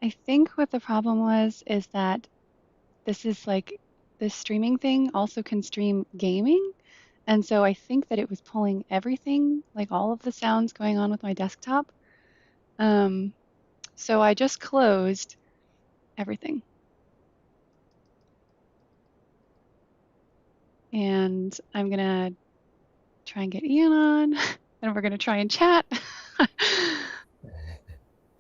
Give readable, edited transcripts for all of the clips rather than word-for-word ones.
I think what the problem was is that this is like this streaming thing also can stream gaming. And so I think that it was pulling everything, like all of the sounds going on with my desktop. Um, so I just closed everything. And I'm gonna try and get Ian on, and we're gonna try and chat.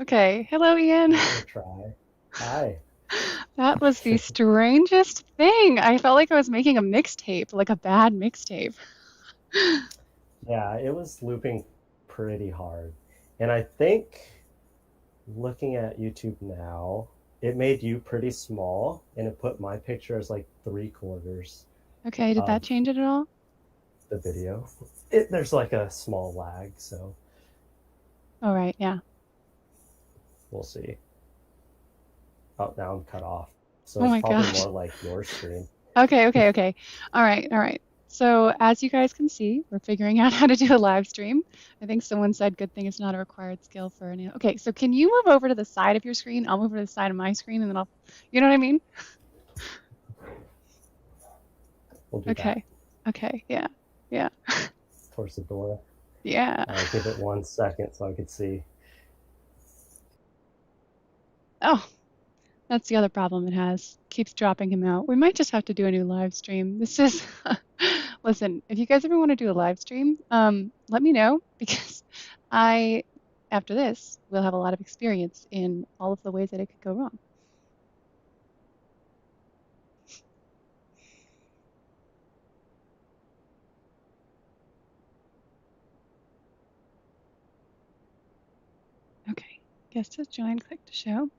Okay, hello, Ian. Give it a try. Hi. That was the strangest thing. I felt like I was making a mixtape, like a bad mixtape. Yeah, it was looping pretty hard. And I think looking at YouTube now, it made you pretty small and it put my picture as like 3/4 Okay, did that of change it at all? the video. There's like a small lag, so All right, yeah. we'll see. Oh, now I'm cut off. So Oh it's my probably gosh. more like your screen. Okay. All right, all right. So as you guys can see, we're figuring out how to do a live stream. I think someone said good thing it's not a required skill for any. Okay, so can you move over to the side of your screen? I'll move over to the side of my screen and then you know what I mean? We'll do that Okay. Okay, yeah. Yeah. towards the door. Yeah. Give it 1 second so I could see. Oh, that's the other problem it has. Keeps dropping him out. We might just have to do a new live stream. This is, listen, if you guys ever want to do a live stream, let me know because I, after this, will have a lot of experience in all of the ways that it could go wrong. Okay, guest has joined. Click to show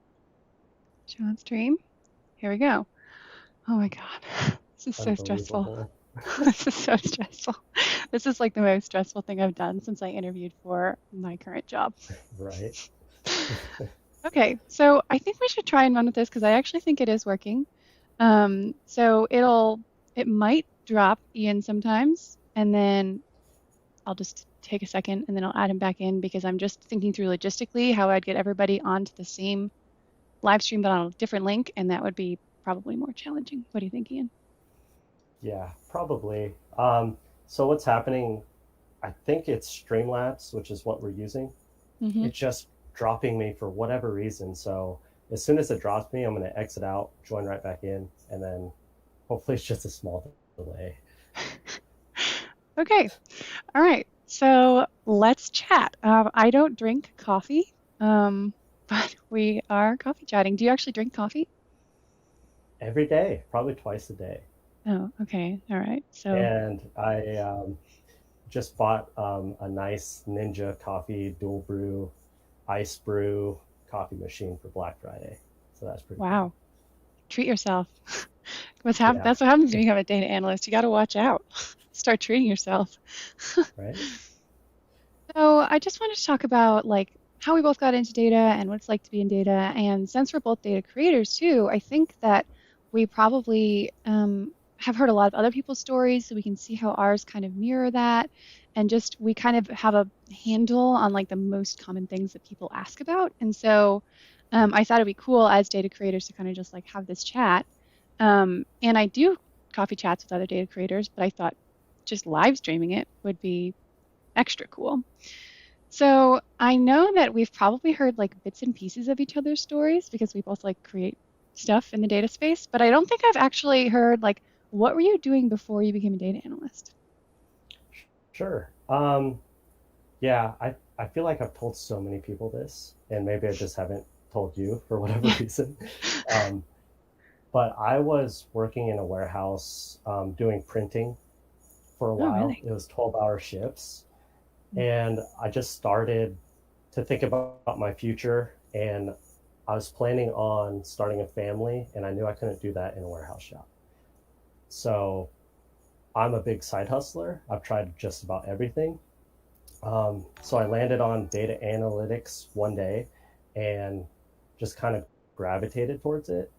on stream. Here we go. Oh my God, this is so stressful. Unbelievable. This is so stressful. This is like the most stressful thing I've done since I interviewed for my current job. Right? Okay, so I think we should try and run with this because I actually think it is working. So it might drop Ian sometimes, and then I'll just take a second and then I'll add him back in because I'm just thinking through logistically how I'd get everybody onto the same live stream but on a different link, and that would be probably more challenging. What do you think, Ian? Yeah, probably. So what's happening? I think it's Streamlabs, which is what we're using. Mm-hmm. It's just dropping me for whatever reason. So as soon as it drops me, I'm going to exit out, join right back in, and then hopefully it's just a small delay. Okay, all right. So let's chat. I don't drink coffee, but we are coffee chatting. Do you actually drink coffee? Every day, probably twice a day. Oh, okay. All right. So, And I just bought a nice Ninja Coffee dual brew, ice brew coffee machine for Black Friday. So that's pretty cool. wow, treat yourself. Yeah, That's what happens when you become a data analyst. You got to watch out. Start treating yourself. right? So, I just wanted to talk about like how we both got into data and what it's like to be in data. And since we're both data creators too, I think that we probably have heard a lot of other people's stories, so we can see how ours kind of mirror that. And just we kind of have a handle on like the most common things that people ask about. And so I thought it'd be cool as data creators to kind of just like have this chat. And I do coffee chats with other data creators, but I thought just live streaming it would be extra cool. So I know that we've probably heard like bits and pieces of each other's stories because we both like create stuff in the data space, but I don't think I've actually heard like what were you doing before you became a data analyst? Sure. Yeah, I feel like I've told so many people this, and maybe I just haven't told you for whatever Yeah. reason. Um, but I was working in a warehouse doing printing for a Oh, while. really? It was 12-hour shifts. And I just started to think about my future. And I was planning on starting a family, and I knew I couldn't do that in a warehouse shop. So I'm a big side hustler. I've tried just about everything. So I landed on data analytics one day and just kind of gravitated towards it.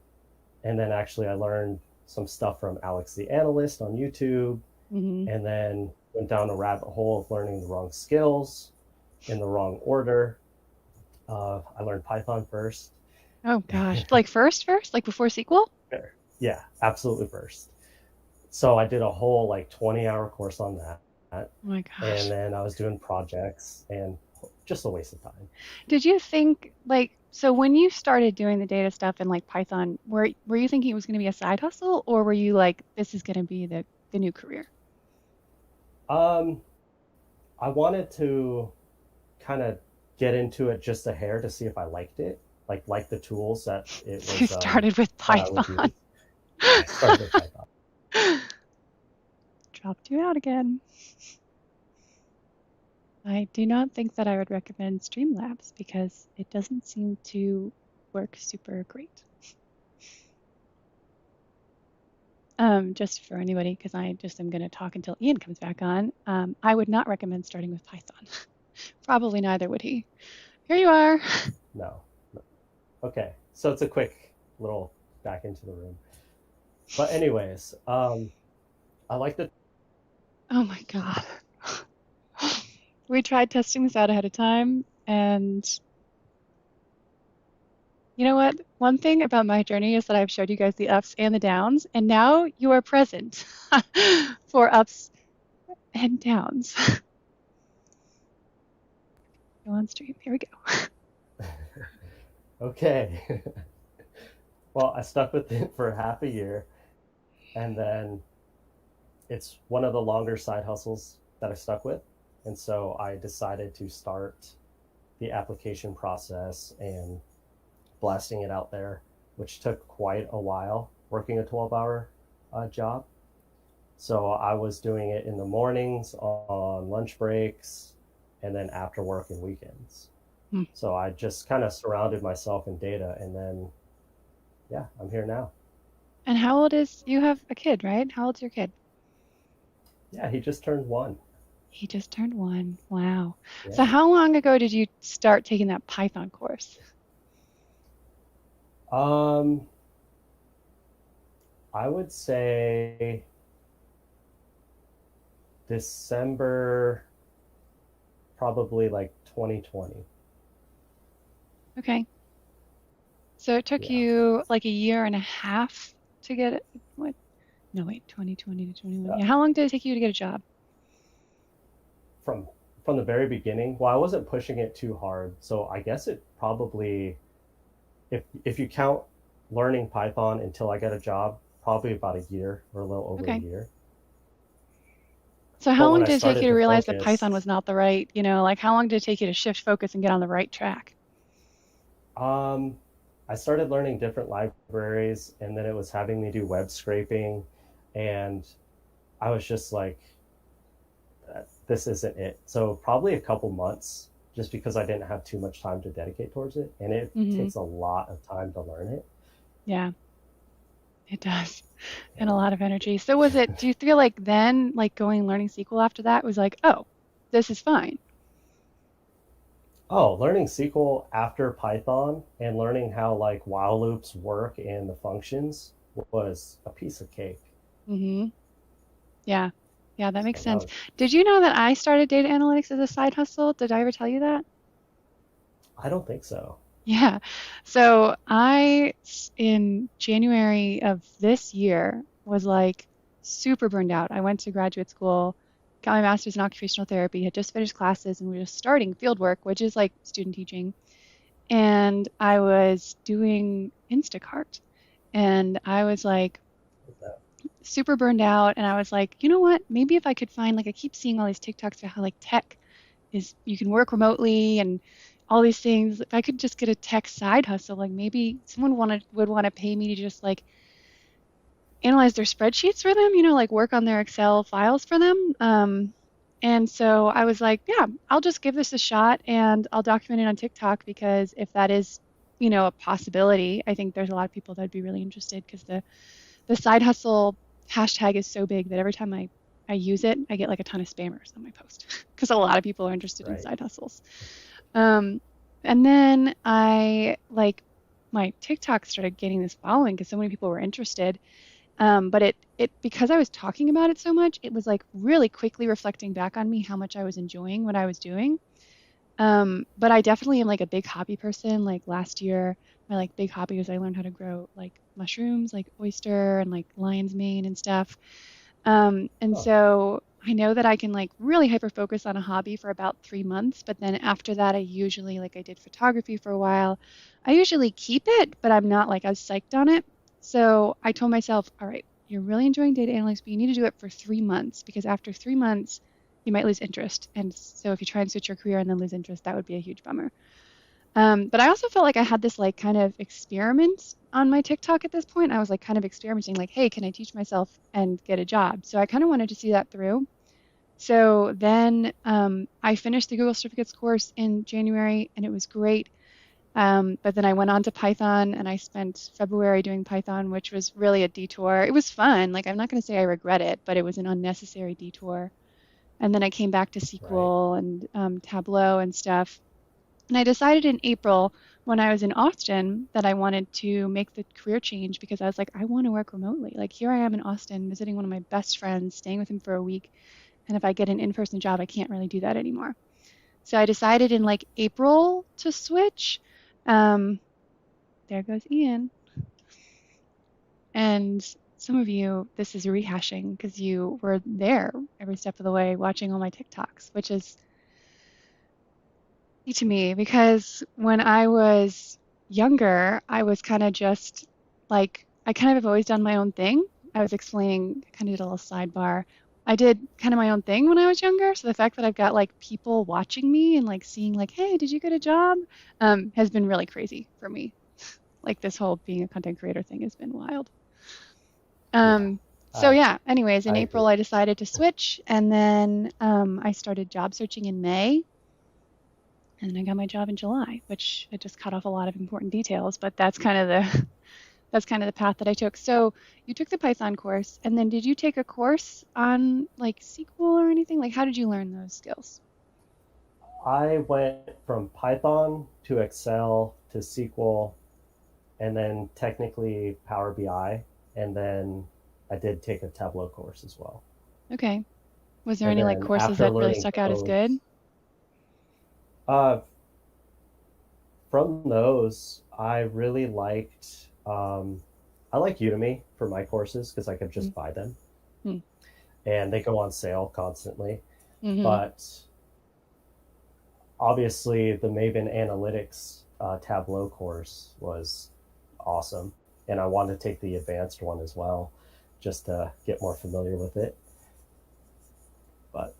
And then actually, I learned some stuff from Alex the Analyst on YouTube, Mm-hmm. and then went down a rabbit hole of learning the wrong skills in the wrong order. I learned Python first, Oh gosh. Like first? Like before sequel? Yeah, absolutely first. So I did a whole like 20-hour course on that. Oh my And gosh. then I was doing projects and just a waste of time. Did you think like so when you started doing the data stuff in like Python, were you thinking it was going to be a side hustle or were you like this is going to be the new career? Um, I wanted to kind of get into it just a hair to see if I liked it, like the tools that it So you was started with that I would Python. use. Yeah, I started with Python. Dropped you out again. I do not think that I would recommend Streamlabs because it doesn't seem to work super great. Just for anybody, because I just am going to talk until Ian comes back on. I would not recommend starting with Python. Probably neither would he. Here you are. No, no. Okay, so it's a quick little back into the room. But anyways, I like the Oh my God. We tried testing this out ahead of time, and you know what? One thing about my journey is that I've showed you guys the ups and the downs, and now you are present for ups and downs. Go on stream. Here we go. okay. Well, I stuck with it for half a year, and then it's one of the longer side hustles that I stuck with. And so I decided to start the application process and blasting it out there, which took quite a while working a 12-hour job. So I was doing it in the mornings, on lunch breaks, and then after work and weekends. Hmm. So I just kind of surrounded myself in data, and then yeah, I'm here now. And how old is you have a kid, right? How old's your kid? Yeah, he just turned 1. He just turned 1. Wow. So Yeah. how long ago did you start taking that Python course? Um, I would say December, probably like 2020. Okay. So it took Yeah. you like a year and a half to get it. What? No, wait, 2020 to 21. Uh, Yeah, how long did it take you to get a job? from from the very beginning, well, I wasn't pushing it too hard, so I guess it probably, if you count learning Python until I got a job, probably about a year or a little over a Okay. year. So how But long when I did it take you started to to realize that Python focus, was not the right, like how long did it take you to shift focus and get on the right track? um, I started learning different libraries, and then it was having me do web scraping, and I was just like, this isn't it. So probably a couple months, just because I didn't have too much time to dedicate towards it, and it Hmm. takes a lot of time to learn it. Yeah, it does. And a And lot of energy. So do you feel like then, like going and learning SQL after that was like, oh, this is fine. oh, learning SQL after Python and learning how like while loops work and the functions was a piece of cake. Hmm. Yeah. Yeah, that makes So that sense. was, Did you know that I started data analytics as a side hustle? Did I ever tell you that? I don't think so. Yeah. So in January of this year, was like super burned out. I went to graduate school, got my master's in occupational therapy, had just finished classes, and we were just starting field work, which is like student teaching. And I was doing Instacart. And I was like super burned out. And I was like, you know what? Maybe if I could find, like, I keep seeing all these TikToks about how like tech is you can work remotely and all these things. If I could just get a tech side hustle, like maybe someone would want to pay me to just like analyze their spreadsheets for them, like work on their Excel files for them. And so I was like, yeah, I'll just give this a shot and I'll document it on TikTok because if that is, a possibility, I think there's a lot of people that'd be really interested because the side hustle hashtag is so big that every time I use it, I get like a ton of spammers on my post because a lot of people are interested in Right. side hustles. Um, and then I like my TikTok started getting this following because so many people were interested. But it because I was talking about it so much, it was like really quickly reflecting back on me how much I was enjoying what I was doing. But I definitely am like a big hobby person. Like last year, my like big hobby is I learned how to grow like mushrooms, like oyster and like lion's mane and stuff. And Oh, so I know that I can like really hyper focus on a hobby for about 3 months, but then after that, I usually like I did photography for a while. I usually keep it, but I'm not like as psyched on it. So I told myself, all right, you're really enjoying data analytics, but you need to do it for 3 months because after 3 months, you might lose interest. And so if you try and switch your career and then lose interest, that would be a huge bummer. But I also felt like I had this like kind of experiment on my TikTok at this point. I was like kind of experimenting, like, hey, can I teach myself and get a job? So I kind of wanted to see that through. So then I finished the Google Certificates course in January and it was great. But then I went on to Python and I spent February doing Python, which was really a detour. It was fun. Like, I'm not going to say I regret it, but it was an unnecessary detour. And then I came back to right, SQL and Tableau and stuff. And I decided in April when I was in Austin that I wanted to make the career change because I was like, I want to work remotely. Like here I am in Austin visiting one of my best friends, staying with him for a week. And if I get an in-person job, I can't really do that anymore. So I decided in like April to switch. Um, there goes Ian. And some of you, this is rehashing because you were there every step of the way watching all my TikToks, which is to me because when I was younger, I was kind of just like, I kind of have always done my own thing. I was explaining, kind of did a little sidebar. I did kind of my own thing when I was younger. So the fact that I've got like people watching me and like seeing like, hey, did you get a job? Has been really crazy for me. Like this whole being a content creator thing has been wild. yeah, So I yeah, anyways, in I agree. April I decided to switch and then I started job searching in May. And then I got my job in July, which it just cut off a lot of important details, but that's kind of the that's kind of the path that I took. So you took the Python course, and then did you take a course on like SQL or anything? Like how did you learn those skills? I went from Python to Excel to SQL and then technically Power BI, and then I did take a Tableau course as well. Okay. Was there And any like then courses after that really learning stuck out as good? those, uh, from those, I really liked. I like Udemy for my courses because I could just buy them, Mm-hmm. and they go on sale constantly. Mm-hmm. But obviously, the Maven Analytics Tableau course was awesome, and I wanted to take the advanced one as well, just to get more familiar with it. But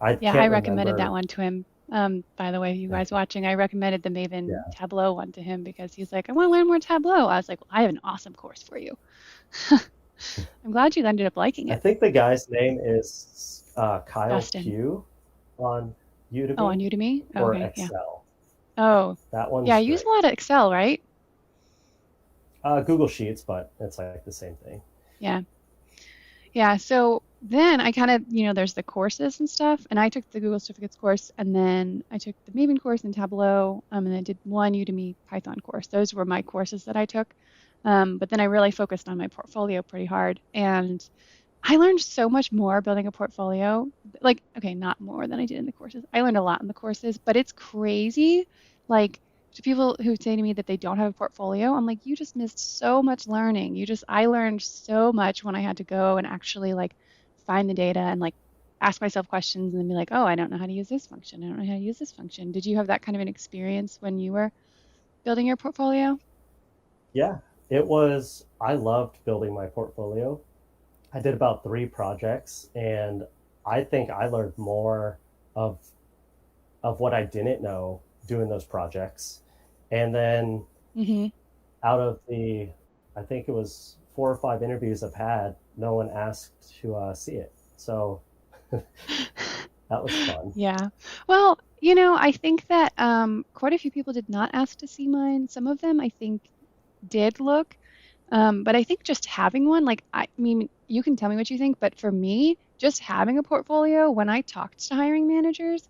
I Yeah, I can't recommended that remember. one to him. By the way, you guys watching, I recommended the Maven Yeah, Tableau one to him because he's like, I want to learn more Tableau. I was like, well, I have an awesome course for you. I'm glad you ended up liking I it, think the guy's name is Kyle Dustin. Q on Oh, on Udemy Udemy? Oh, or okay, yeah. Excel. Oh, That yeah, I one's use a great. lot of Excel, right? Google Sheets, but it's like the same thing. Yeah. Yeah. So then I kind of, there's the courses and stuff, and I took the Google Certificates course, and then I took the Maven course in Tableau, and then I did one Udemy Python course. Those were my courses that I took. But then I really focused on my portfolio pretty hard, and I learned so much more building a portfolio. Like, okay, not more than I did in the courses. I learned a lot in the courses, but it's crazy. Like, to people who say to me that they don't have a portfolio, I'm like, you just missed so much learning. I learned so much when I had to go and actually like find the data and like ask myself questions and then be like, oh, I don't know how to use this function. I don't know how to use this function. Did you have that kind of an experience when you were building your portfolio? Yeah, it was. I loved building my portfolio. I did about 3 projects, and I think I learned more of what I didn't know doing those projects. And then Mm-hmm. out of the, I think it was 4 or 5 interviews I've had, no one asked to see it. So that was fun. Yeah. Well, I think that quite a few people did not ask to see mine. Some of them I think did look. But I think just having one, like I mean, you can tell me what you think, but for me, just having a portfolio, when I talked to hiring managers,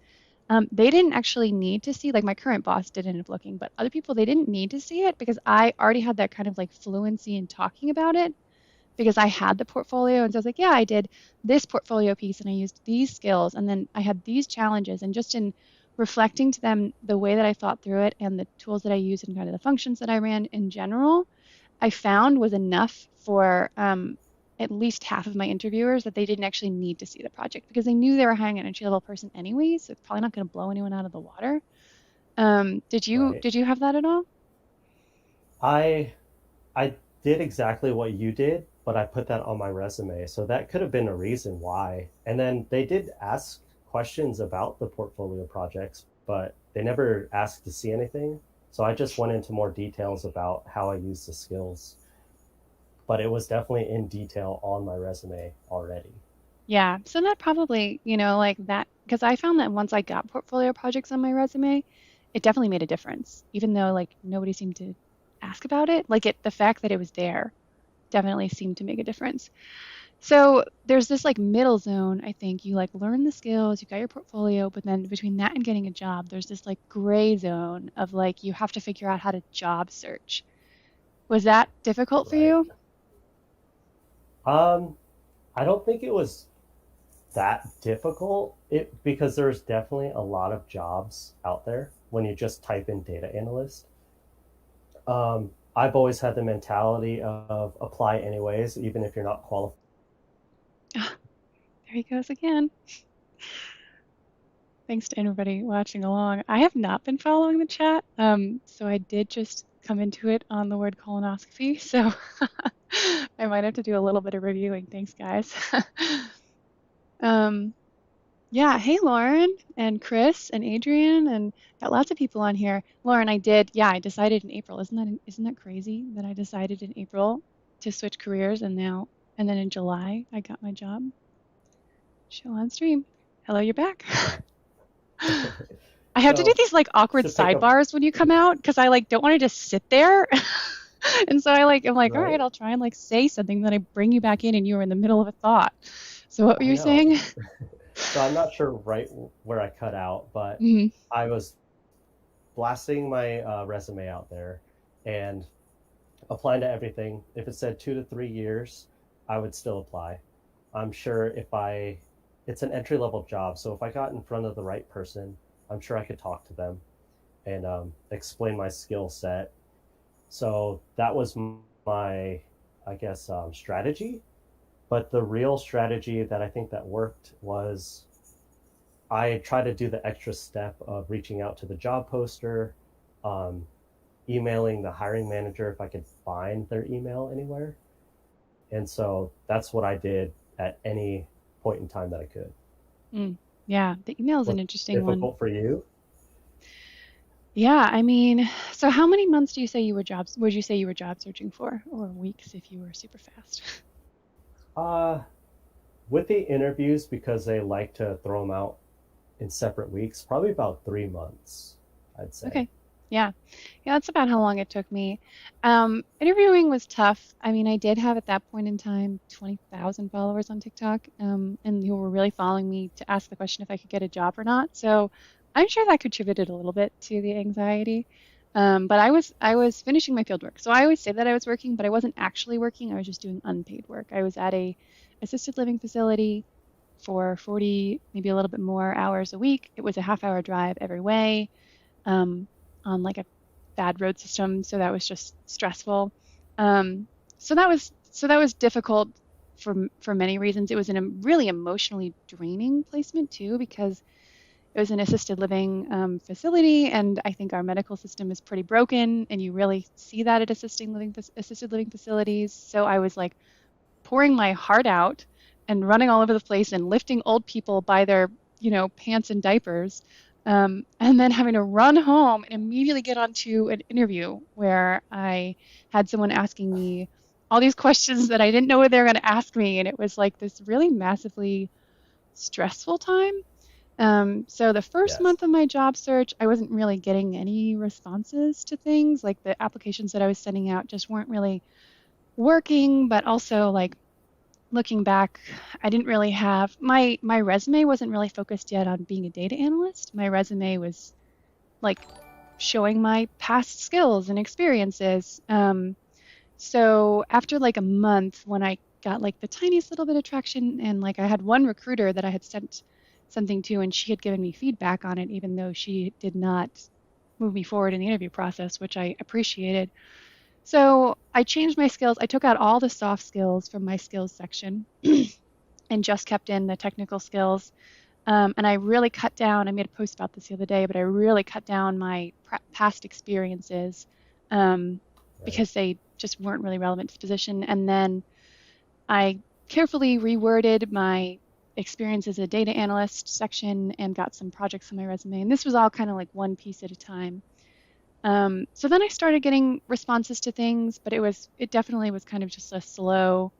they didn't actually need to see, like my current boss did end up looking, but other people they didn't need to see it because I already had that kind of like fluency in talking about it because I had the portfolio. And so I was like, yeah, I did this portfolio piece and I used these skills and then I had these challenges. And just in reflecting to them the way that I thought through it and the tools that I used and kind of the functions that I ran in general, I found was enough for at least half of my interviewers that they didn't actually need to see the project because they knew they were hiring an entry level person anyway, so it's probably not going to blow anyone out of the water. Did you Right. did you have that at all? I I did exactly what you did, but I put that on my resume. So that could have been a reason why. And then they did ask questions about the portfolio projects, but they never asked to see anything. So I just went into more details about how I use the skills. But it was definitely in detail on my resume already. Yeah, so that probably, like that, because I found that once I got portfolio projects on my resume, it definitely made a difference, even though like nobody seemed to ask about it. The fact that it was there definitely seemed to make a difference. So there's this like middle zone, I think. You like learn the skills, you got your portfolio, but then between that and getting a job, there's this like gray zone of like you have to figure out how to job search. Was that difficult for Right. you? Um, I don't think it was that difficult because there's definitely a lot of jobs out there when you just type in data analyst. I've always had the mentality of apply anyways, even if you're not qualified. Ah, there he goes again. Thanks to everybody watching along. I have not been following the chat, so I did just come into it on the word colonoscopy, so I might have to do a little bit of reviewing. Thanks, guys. Um, yeah, hey Lauren and Chris and Adrian and got lots of people on here. Lauren, I decided in April. Isn't that crazy that I decided in April to switch careers and then in July I got my job. Show on stream. Hello, you're back. Yeah. I have to do So these like awkward to pick up, sidebars when you come out because I like don't want to just sit there. And so I'm like, all right, right? I'll try and like say something, then I bring you back in and you were in the middle of a thought. So what were I you know. saying? So I'm not sure right where I cut out, but Mhm. I was blasting my resume out there and applying to everything. If it said 2 to 3 years, I would still apply. I'm sure it's an entry level job. So if I got in front of the right person, I'm sure I could talk to them and explain my skill set. So that was my, I guess, strategy. But the real strategy that I think that worked was I try to do the extra step of reaching out to the job poster, um, emailing the hiring manager if I could find their email anywhere. And so that's what I did at any point in time that I could. Mm. Yeah, the email is Was an it interesting one. difficult for you? Yeah, I mean, so how many months would you say you were job searching for, or weeks if you were super fast? Uh, with the interviews, because they like to throw them out in separate weeks, probably about 3 months, I'd say. Okay. Yeah. Yeah, that's about how long it took me. Interviewing was tough. I mean, I did have at that point in time 20,000 followers on TikTok, and who were really following me to ask the question if I could get a job or not. So I'm sure that contributed a little bit to the anxiety. But I was finishing my field work. So I always say that I was working, but I wasn't actually working. I was just doing unpaid work. I was at a assisted living facility for 40, maybe a little bit more hours a week. It was a half-hour drive every way um, on like a bad road system, so that was just stressful. So that was difficult for many reasons. It was a really emotionally draining placement too because it was an assisted living facility, and I think our medical system is pretty broken, and you really see that at assisted living facilities. So I was like pouring my heart out and running all over the place and lifting old people by their, pants and diapers. And then having to run home and immediately get onto an interview where I had someone asking me all these questions that I didn't know what they were going to ask me. And it was like this really massively stressful time. So the first Yes. month of my job search, I wasn't really getting any responses to things. Like the applications that I was sending out just weren't really working, but also like looking back, I didn't really have my resume wasn't really focused yet on being a data analyst. My resume was like showing my past skills and experiences. So after like a month, when I got like the tiniest little bit of traction, and like I had one recruiter that I had sent something too, and she had given me feedback on it, even though she did not move me forward in the interview process, which I appreciated. So I changed my skills. I took out all the soft skills from my skills section and just kept in the technical skills. And I really cut down, I made a post about this the other day, but I really cut down my past experiences um, Right. because they just weren't really relevant to the position. And then I carefully reworded my experience as a data analyst section and got some projects on my resume. And this was all kind of like one piece at a time. So then I started getting responses to things, but it definitely was kind of just a slow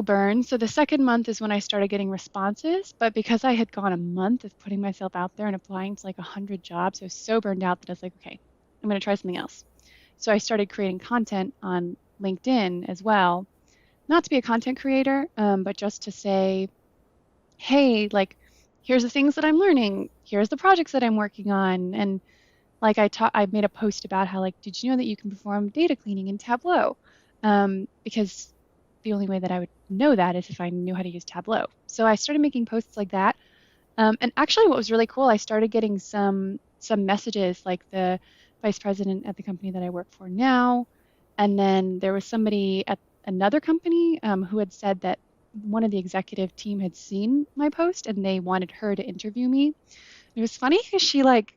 burn. So the second month is when I started getting responses, but because I had gone a month of putting myself out there and applying to like 100 jobs, I was so burned out that I was like, okay, I'm going to try something else. So I started creating content on LinkedIn as well, not to be a content creator, but just to say, hey, like, here's the things that I'm learning, here's the projects that I'm working on, and like I made a post about how like, did you know that you can perform data cleaning in Tableau? Because the only way that I would know that is if I knew how to use Tableau. So I started making posts like that. And actually, what was really cool, I started getting some messages, like the vice president at the company that I work for now, and then there was somebody at another company who had said that one of the executive team had seen my post and they wanted her to interview me. It was funny because she like,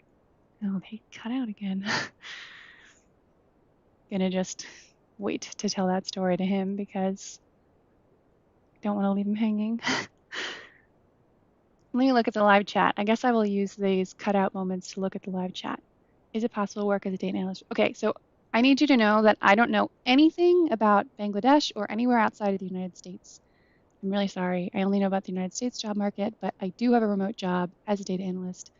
oh, they cut out again. Gonna just wait to tell that story to him because I don't want to leave him hanging. Let me look at the live chat. I guess I will use these cutout moments to look at the live chat. Is it possible to work as a data analyst? Okay, so I need you to know that I don't know anything about Bangladesh or anywhere outside of the United States. I'm really sorry. I only know about the United States job market, but I do have a remote job as a data analyst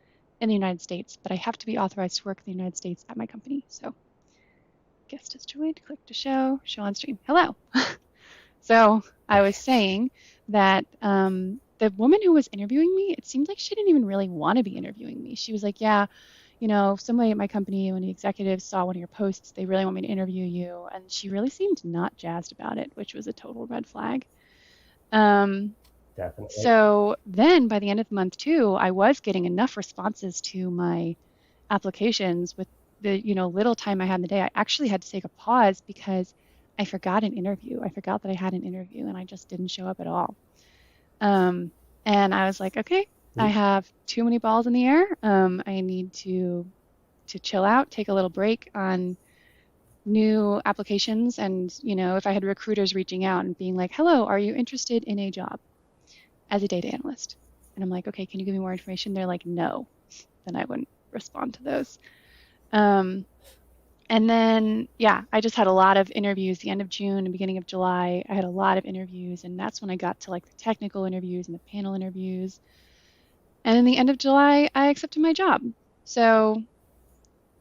in the United States, but I have to be authorized to work in the United States at my company. So guest has joined, click to show on stream. Hello. So I was saying that the woman who was interviewing me, it seemed like she didn't even really want to be interviewing me. She was like, yeah, you know, somebody at my company, when the executives saw one of your posts, they really want me to interview you. And she really seemed not jazzed about it, which was a total red flag. Um, Definitely. so then by the end of month two, I was getting enough responses to my applications with the, little time I had in the day. I actually had to take a pause because I forgot an interview. I forgot that I had an interview and I just didn't show up at all. Um, and I was like, okay, I have too many balls in the air. I need to chill out, take a little break on new applications. And, if I had recruiters reaching out and being like, hello, are you interested in a job as a data analyst? And I'm like, okay, can you give me more information? They're like, no. Then I wouldn't respond to those. Um, and then, yeah, I just had a lot of interviews the end of June and beginning of July. I had a lot of interviews, and that's when I got to like the technical interviews and the panel interviews. And in the end of July, I accepted my job. So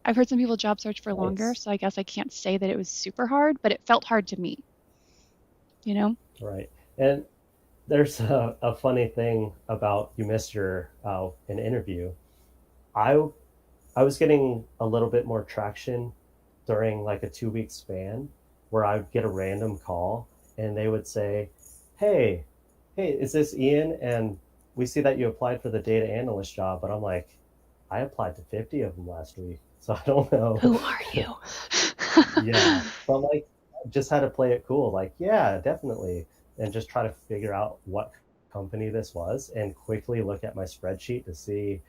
I've heard some people job search for longer, Nice. so I guess I can't say that it was super hard, but it felt hard to me, you know? Right. And there's a funny thing about you missed your an interview. I I was getting a little bit more traction during like a 2 week span where I would get a random call and they would say, "Hey, hey, is this Ian? And we see that you applied for the data analyst job." But I'm like, I applied to 50 of them last week, so I don't know. Who are you? Yeah, but like, just had to play it cool. Like, yeah, definitely, and just try to figure out what company this was and quickly look at my spreadsheet to see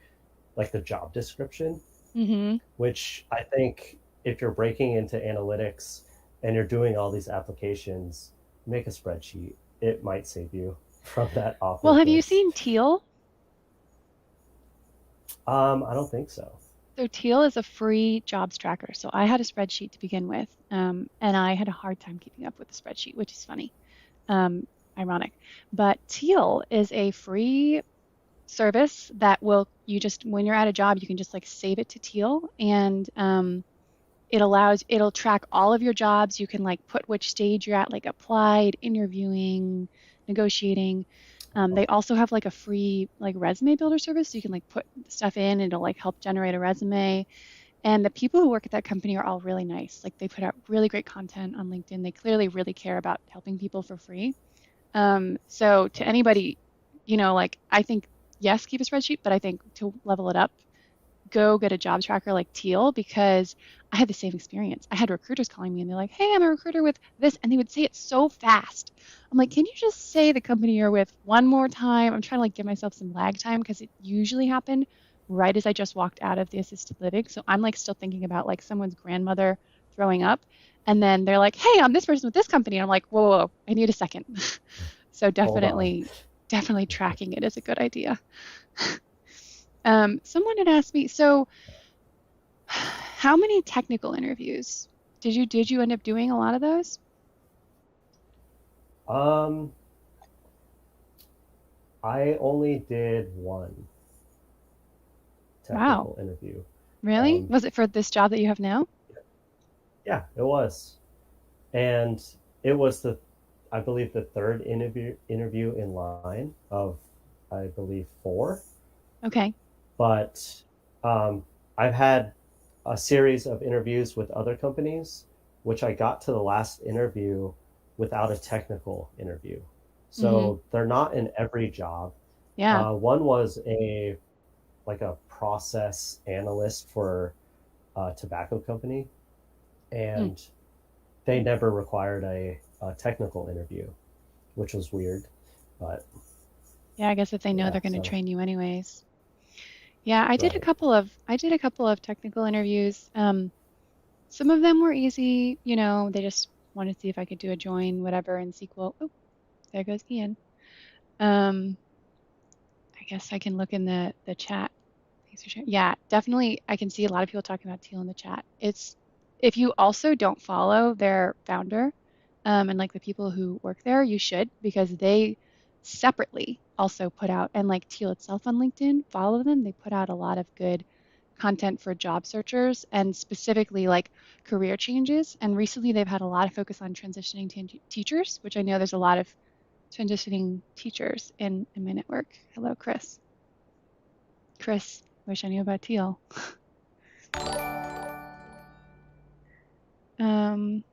like the job description, hmm which I think if you're breaking into analytics and you're doing all these applications, make a spreadsheet. It might save you from that Well, have you awkwardness. seen Teal? I don't think so. So Teal is a free jobs tracker. So I had a spreadsheet to begin with, and I had a hard time keeping up with the spreadsheet, which is funny, um, ironic. But Teal is a free service that will you just when you're at a job, you can just like save it to Teal, and it'll track all of your jobs. You can like put which stage you're at, like applied, interviewing, negotiating. They also have like a free like resume builder service, so you can like put stuff in, and it'll like help generate a resume. And the people who work at that company are all really nice. Like they put out really great content on LinkedIn. They clearly really care about helping people for free. So to Nice. anybody like I think, yes, keep a spreadsheet, but I think to level it up, go get a job tracker like Teal because I had the same experience. I had recruiters calling me and they're like, hey, I'm a recruiter with this. And they would say it so fast. I'm like, can you just say the company you're with one more time? I'm trying to like give myself some lag time because it usually happened right as I just walked out of the assisted living. So I'm like still thinking about like someone's grandmother throwing up. And then they're like, hey, I'm this person with this company. And I'm like, whoa, whoa, whoa, I need a second. So Hold on. definitely tracking it is a good idea. Someone had asked me, so how many technical interviews did you end up doing a lot of those? Um, I only did one Wow. technical interview. Really? Um, Was it for this job that you have now? yeah, it was, and it was I believe, the third interview in line of, I believe, four. Okay. But um, I've had a series of interviews with other companies, which I got to the last interview without a technical interview. Mm-hmm. So they're not in every job. Yeah. One was a process analyst for a tobacco company, Hmm. and they never required a technical interview, which was weird. But Yeah, I guess if they know yeah, they're going to so train you anyways. Yeah, right. I did a couple of technical interviews. Some of them were easy, they just wanted to see if I could do a join, whatever, in SQL. Oh, there goes Ian. Um, I guess I can look in the chat. Thanks for sharing. Yeah, definitely. I can see a lot of people talking about Teal in the chat. It's if you also don't follow their founder, and like the people who work there, you should because they separately also put out and like Teal itself on LinkedIn, follow them. They put out a lot of good content for job searchers and specifically like career changes. And recently they've had a lot of focus on transitioning teachers, which I know there's a lot of transitioning teachers in my network. Hello, Chris. Chris, wish I knew about teal. Um,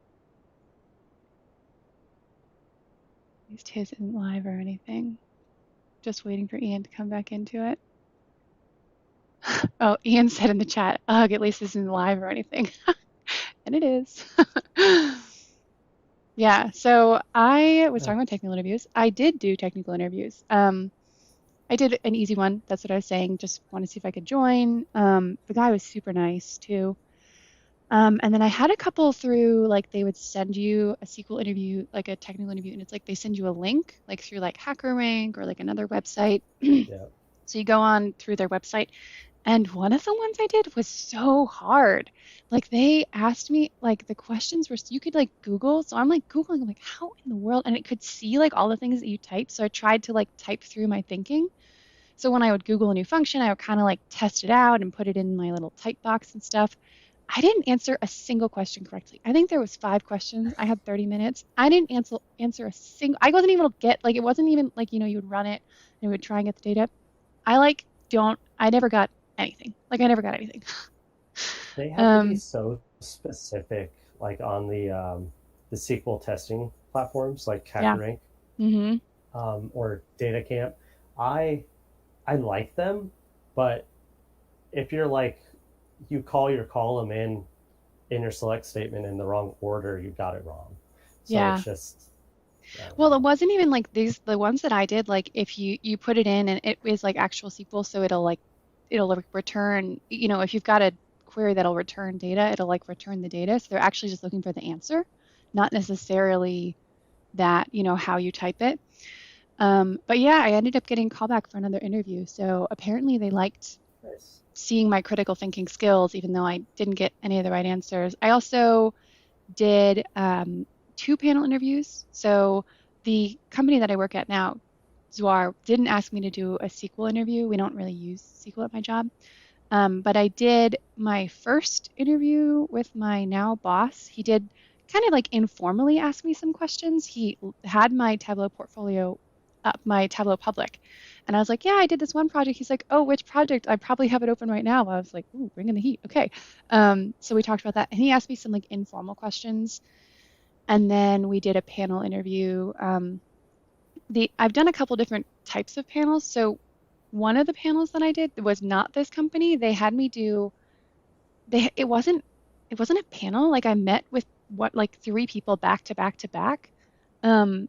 at least his isn't live or anything. Just waiting for Ian to come back into it. Oh, Ian said in the chat, ugh, at least this isn't live or anything. And it is. Yeah, so I was Yeah. talking about technical interviews. I did do technical interviews. I did an easy one. That's what I was saying. Just want to see if I could join. The guy was super nice too. And then I had a couple through like they would send you a SQL interview, like a technical interview, and it's like they send you a link, like through like HackerRank or like another website. Yeah. So you go on through their website, and one of the ones I did was so hard. Like they asked me, like the questions were you could like Google. So I'm like Googling, I'm like, how in the world? And it could see like all the things that you typed. So I tried to like type through my thinking. So when I would Google a new function, I would kind of like test it out and put it in my little type box and stuff. I didn't answer a single question correctly. I think there was 5 questions. I had 30 minutes. I didn't answer a single. I wasn't even able to get like it wasn't even like you would run it and it would try and get the data. I like don't. I never got anything. Like I never got anything. They have to be Um. so specific, like on the SQL testing platforms like Yeah. HackerRank, Mm-hmm. or DataCamp. I I like them, but if you're like, you call your column in your select statement in the wrong order, you got it wrong. So it's Yeah. just, I don't Well, know. it wasn't even like these the ones that I did. Like if you put it in and it is like actual SQL, so it'll like return. If you've got a query that'll return data, it'll like return the data. So they're actually just looking for the answer, not necessarily that how you type it. But yeah, I ended up getting callback for another interview. So apparently they liked Nice. seeing my critical thinking skills, even though I didn't get any of the right answers. I also did 2 panel interviews. So the company that I work at now, Zwar, didn't ask me to do a SQL interview. We don't really use SQL at my job. But I did my first interview with my now boss. He did kind of like informally ask me some questions. He had my Tableau portfolio up, my Tableau public. And I was like, yeah, I did this one project. He's like, oh, which project? I probably have it open right now. I was like, ooh, bring in the heat. Okay. So we talked about that. And he asked me some like informal questions. And then we did a panel interview. I've done a couple different types of panels. So one of the panels that I did was not this company. They had me do they it wasn't a panel. Like I met with what like three people back to back to back. Um,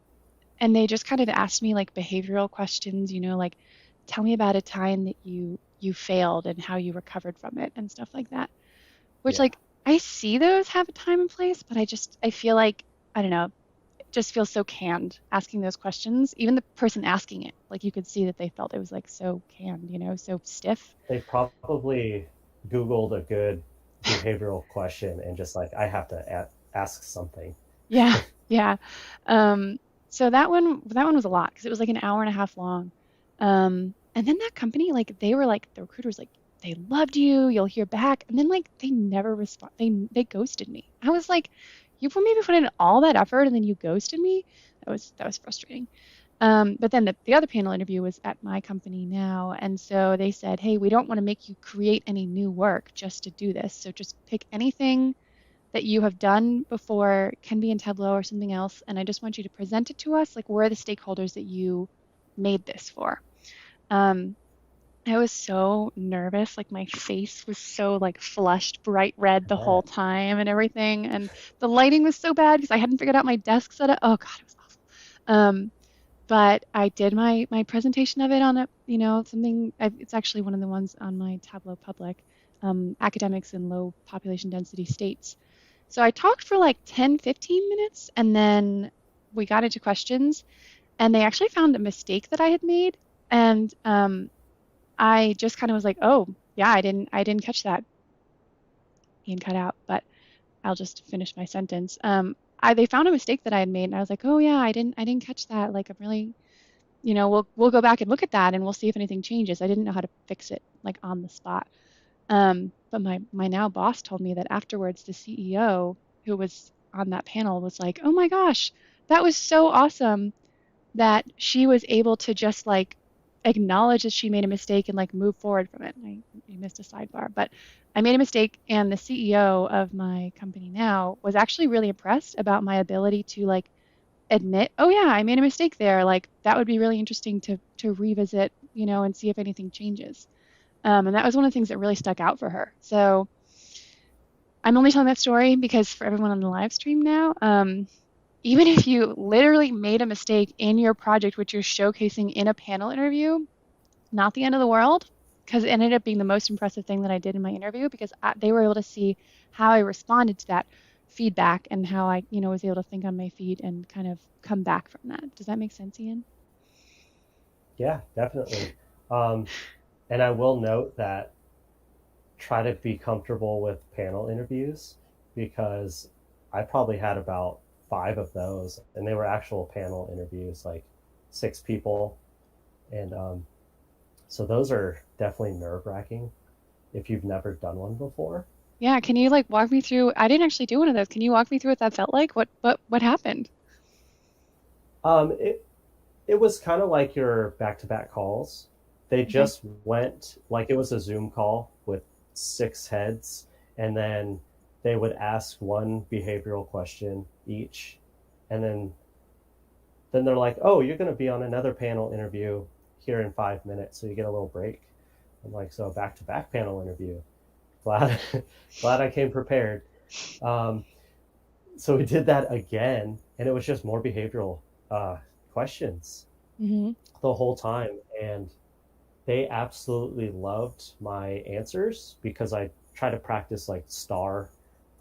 and they just kind of asked me like behavioral questions, like tell me about a time that you failed and how you recovered from it and stuff like that. Which Yeah, like I see those have a time and place, but I feel like I don't know, it just feels so canned asking those questions. Even the person asking it, like you could see that they felt it was like so canned, so stiff. they probably Googled a good behavioral question and just like, I have to ask something. Yeah, yeah. Um, so that one was a lot because it was like an hour and a half long. And then that company, like they were like the recruiters, like they loved you, you'll hear back, and then like they never respond. They ghosted me. I was like, you put maybe put in all that effort and then you ghosted me. That was frustrating. But then the other panel interview was at my company now, and so they said, hey, we don't want to make you create any new work just to do this. So just pick anything that you have done before, can be in Tableau or something else, and I just want you to present it to us. Like, where are the stakeholders that you made this for? Um, I was so nervous. Like, my face was so like flushed, bright red I the whole bet. time and everything. And the lighting was so bad because I hadn't figured out my desk setup. Oh God, it was awful. But I did my presentation of it on something. It's actually one of the ones on my Tableau Public, academics in low population density states. So I talked for like 10, 15 minutes, and then we got into questions, and they actually found a mistake that I had made, and I just kind of was like, "Oh, yeah, I didn't catch that." Ian cut out, but I'll just finish my sentence. They found a mistake that I had made, and I was like, "Oh yeah, I didn't catch that. Like, I'm really, we'll go back and look at that, and we'll see if anything changes." I didn't know how to fix it like on the spot. But my now boss told me that afterwards, the CEO who was on that panel was like, "Oh my gosh, that was so awesome that she was able to just like acknowledge that she made a mistake and like move forward from it." I missed a sidebar, but I made a mistake, and the CEO of my company now was actually really impressed about my ability to like admit, "Oh yeah, I made a mistake there. Like that would be really interesting to revisit, and see if anything changes." And that was one of the things that really stuck out for her. So I'm only telling that story because for everyone on the live stream now, even if you literally made a mistake in your project, which you're showcasing in a panel interview, not the end of the world, because it ended up being the most impressive thing that I did in my interview because they were able to see how I responded to that feedback and how I, was able to think on my feet and kind of come back from that. Does that make sense, Ian? Yeah, definitely. Um, and I will note that try to be comfortable with panel interviews because I probably had about five of those, and they were actual panel interviews, like six people. And so those are definitely nerve wracking if you've never done one before. Yeah, can you like walk me through? I didn't actually do one of those. Can you walk me through what that felt like? What happened? It was kind of like your back to back calls. They Okay. just went like it was a Zoom call with six heads, and then they would ask one behavioral question each, and then they're like, "Oh, you're going to be on another panel interview here in 5 minutes, so you get a little break." I'm like, "So back to back panel interview. Glad, glad I came prepared." Um, so we did that again, and it was just more behavioral questions Hmm. the whole time, and they absolutely loved my answers because I try to practice like STAR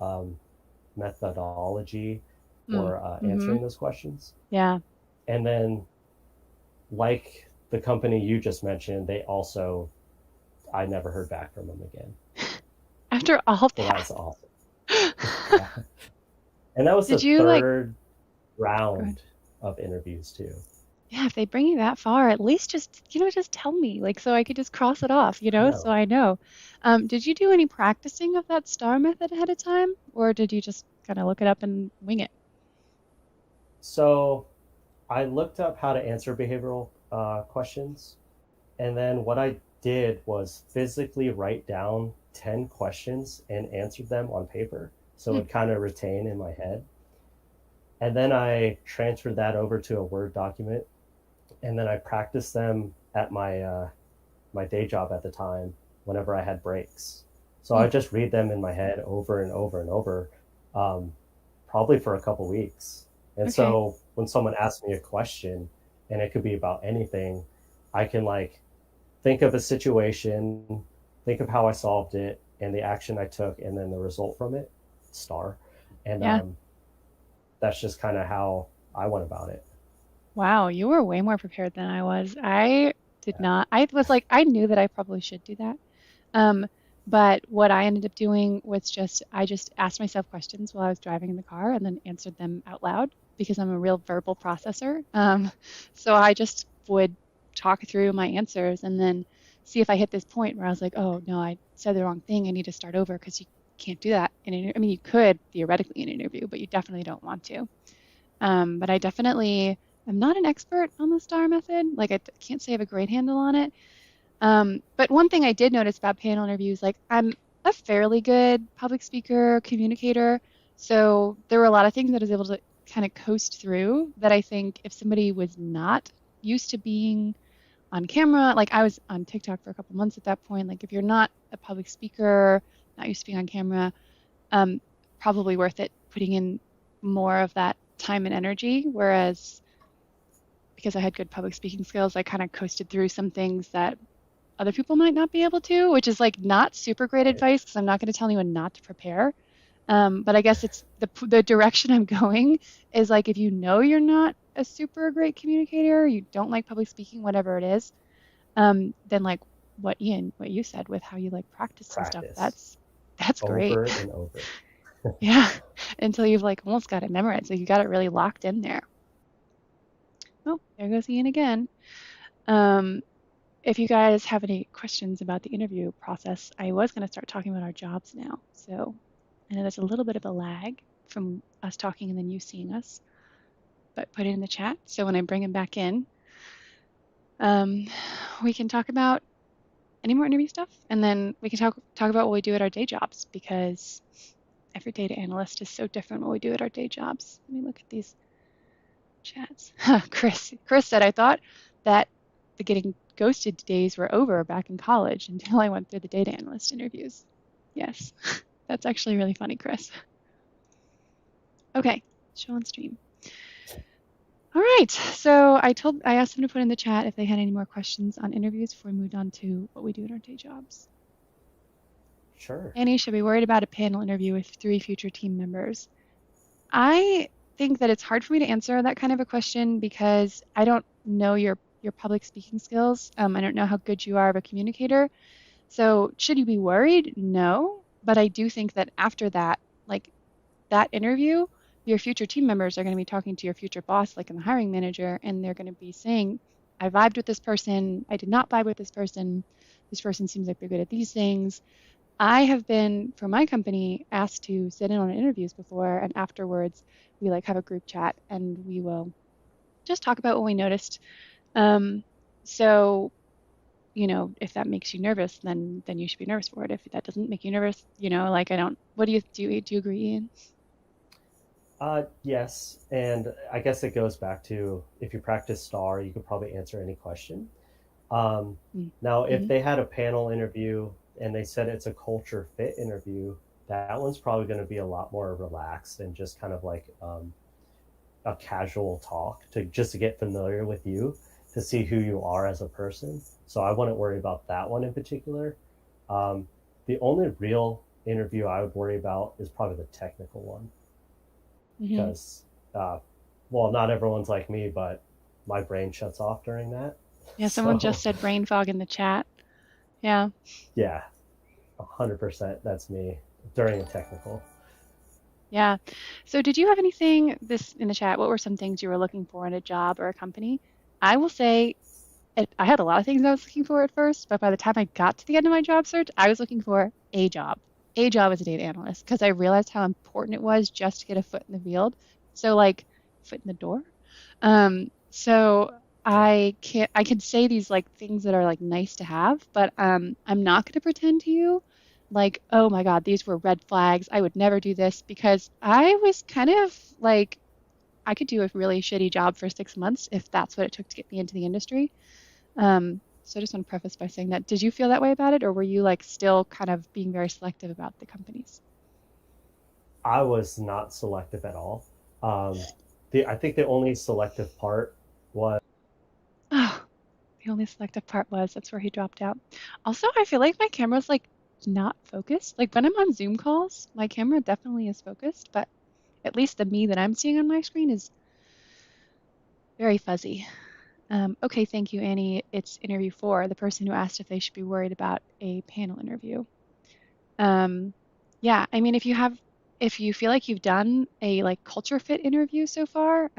um, methodology Mm. for Hmm. answering those questions. Yeah. And then, like the company you just mentioned, they also, I never heard back from them again. After all So that was that, awesome. Yeah. And that was the did you like, third go ahead. round of interviews, too. Yeah, if they bring you that far, at least just tell me, like, so I could just cross it off, I so know. I know. Did you do any practicing of that STAR method ahead of time, or did you just kind of look it up and wing it? So I looked up how to answer behavioral questions. And then what I did was physically write down 10 questions and answered them on paper. So Hmm. it kind of retain in my head. And then I transferred that over to a Word document and then I practiced them at my day job at the time whenever I had breaks. So I Mm, just read them in my head over and over and over, um, probably for a couple weeks. And okay. so when someone asks me a question, and it could be about anything, I can like think of a situation, think of how I solved it, and the action I took, and then the result from it, star. And Yeah. that's just kind of how I went about it. Wow, you were way more prepared than I was. I did Yeah, not. I was like, I knew that I probably should do that. Um, but what I ended up doing was just I just asked myself questions while I was driving in the car and then answered them out loud because I'm a real verbal processor. So I just would talk through my answers and then see if I hit this point where I was like, oh no, I said the wrong thing. I need to start over because you can't do that in an, I mean, you could theoretically in an interview, but you definitely don't want to. But I definitely am not an expert on the STAR method. Like I can't say I have a great handle on it. But one thing I did notice about panel interviews, like I'm a fairly good public speaker, communicator. So there were a lot of things that I was able to kind of coast through that I think if somebody was not used to being on camera, like I was on TikTok for a couple months at that point, like if you're not a public speaker, not used to being on camera, um, probably worth it putting in more of that time and energy. Whereas because I had good public speaking skills, I kind of coasted through some things that other people might not be able to, which is like not super great right. advice because I'm not going to tell anyone not to prepare. But I guess it's the direction I'm going is like if you know you're not a super great communicator, you don't like public speaking, whatever it is, then like what you said with how you like practice and stuff, Practice that's great. over and over. Yeah, until you've like almost got it memorized, so you got it really locked in there. Oh, there goes Ian again. Um, if you guys have any questions about the interview process, I was going to start talking about our jobs now. So I know there's a little bit of a lag from us talking and then you seeing us, but put it in the chat. So when I bring him back in, um, we can talk about any more interview stuff, and then we can talk about what we do at our day jobs because every data analyst is so different what we do at our day jobs. Let me look at these chats. Chris said I thought that the getting ghosted days were over back in college until I went through the data analyst interviews. Yes, that's actually really funny, Chris. Okay, show on stream. All right, so I asked them to put in the chat if they had any more questions on interviews before we moved on to what we do in our day jobs. Sure. Annie should be worried about a panel interview with 3 future team members. I think that it's hard for me to answer that kind of a question because I don't know your public speaking skills. I don't know how good you are of a communicator. So should you be worried? No. But I do think that after that, like that interview, your future team members are going to be talking to your future boss, like in the hiring manager, and they're going to be saying, I vibed with this person. I did not vibe with this person. This person seems like they're good at these things. I have been, for my company, asked to sit in on interviews before, and afterwards we like have a group chat and we will just talk about what we noticed. Um, so, if that makes you nervous, then you should be nervous for it. If that doesn't make you nervous, like I don't. What do you agree, Ian? Yes, and I guess it goes back to if you practice STAR, you could probably answer any question. Um, Now, if Mm-hmm. they had a panel interview and they said it's a culture fit interview, that one's probably going to be a lot more relaxed and just kind of like a casual talk to just to get familiar with you to see who you are as a person. So I wouldn't worry about that one in particular. Um, the only real interview I would worry about is probably the technical one Mm-hmm. because, uh, well, not everyone's like me, but my brain shuts off during that. Yeah, someone just So said brain fog in the chat. Yeah. yeah, 100% that's me during a technical. Yeah. So did you have anything this in the chat? What were some things you were looking for in a job or a company? I will say I had a lot of things I was looking for at first, but by the time I got to the end of my job search, I was looking for a job as a data analyst, because I realized how important it was just to get a foot in the field. So like foot in the door. So Yeah. I can say these like things that are like nice to have, but I'm not going to pretend to you like, oh my God, these were red flags. I would never do this because I was kind of like I could do a really shitty job for 6 months if that's what it took to get me into the industry. So I just want to preface by saying that. Did you feel that way about it, or were you like still kind of being very selective about the companies? I was not selective at all. Um, I think the only selective part was Oh, the only selective part was that's where he dropped out. Also, I feel like my camera's like not focused. Like when I'm on Zoom calls, my camera definitely is focused, but at least the me that I'm seeing on my screen is very fuzzy. Okay, thank you, Annie. It's interview four, the person who asked if they should be worried about a panel interview. Um, yeah, I mean, if you feel like you've done a like culture fit interview so far,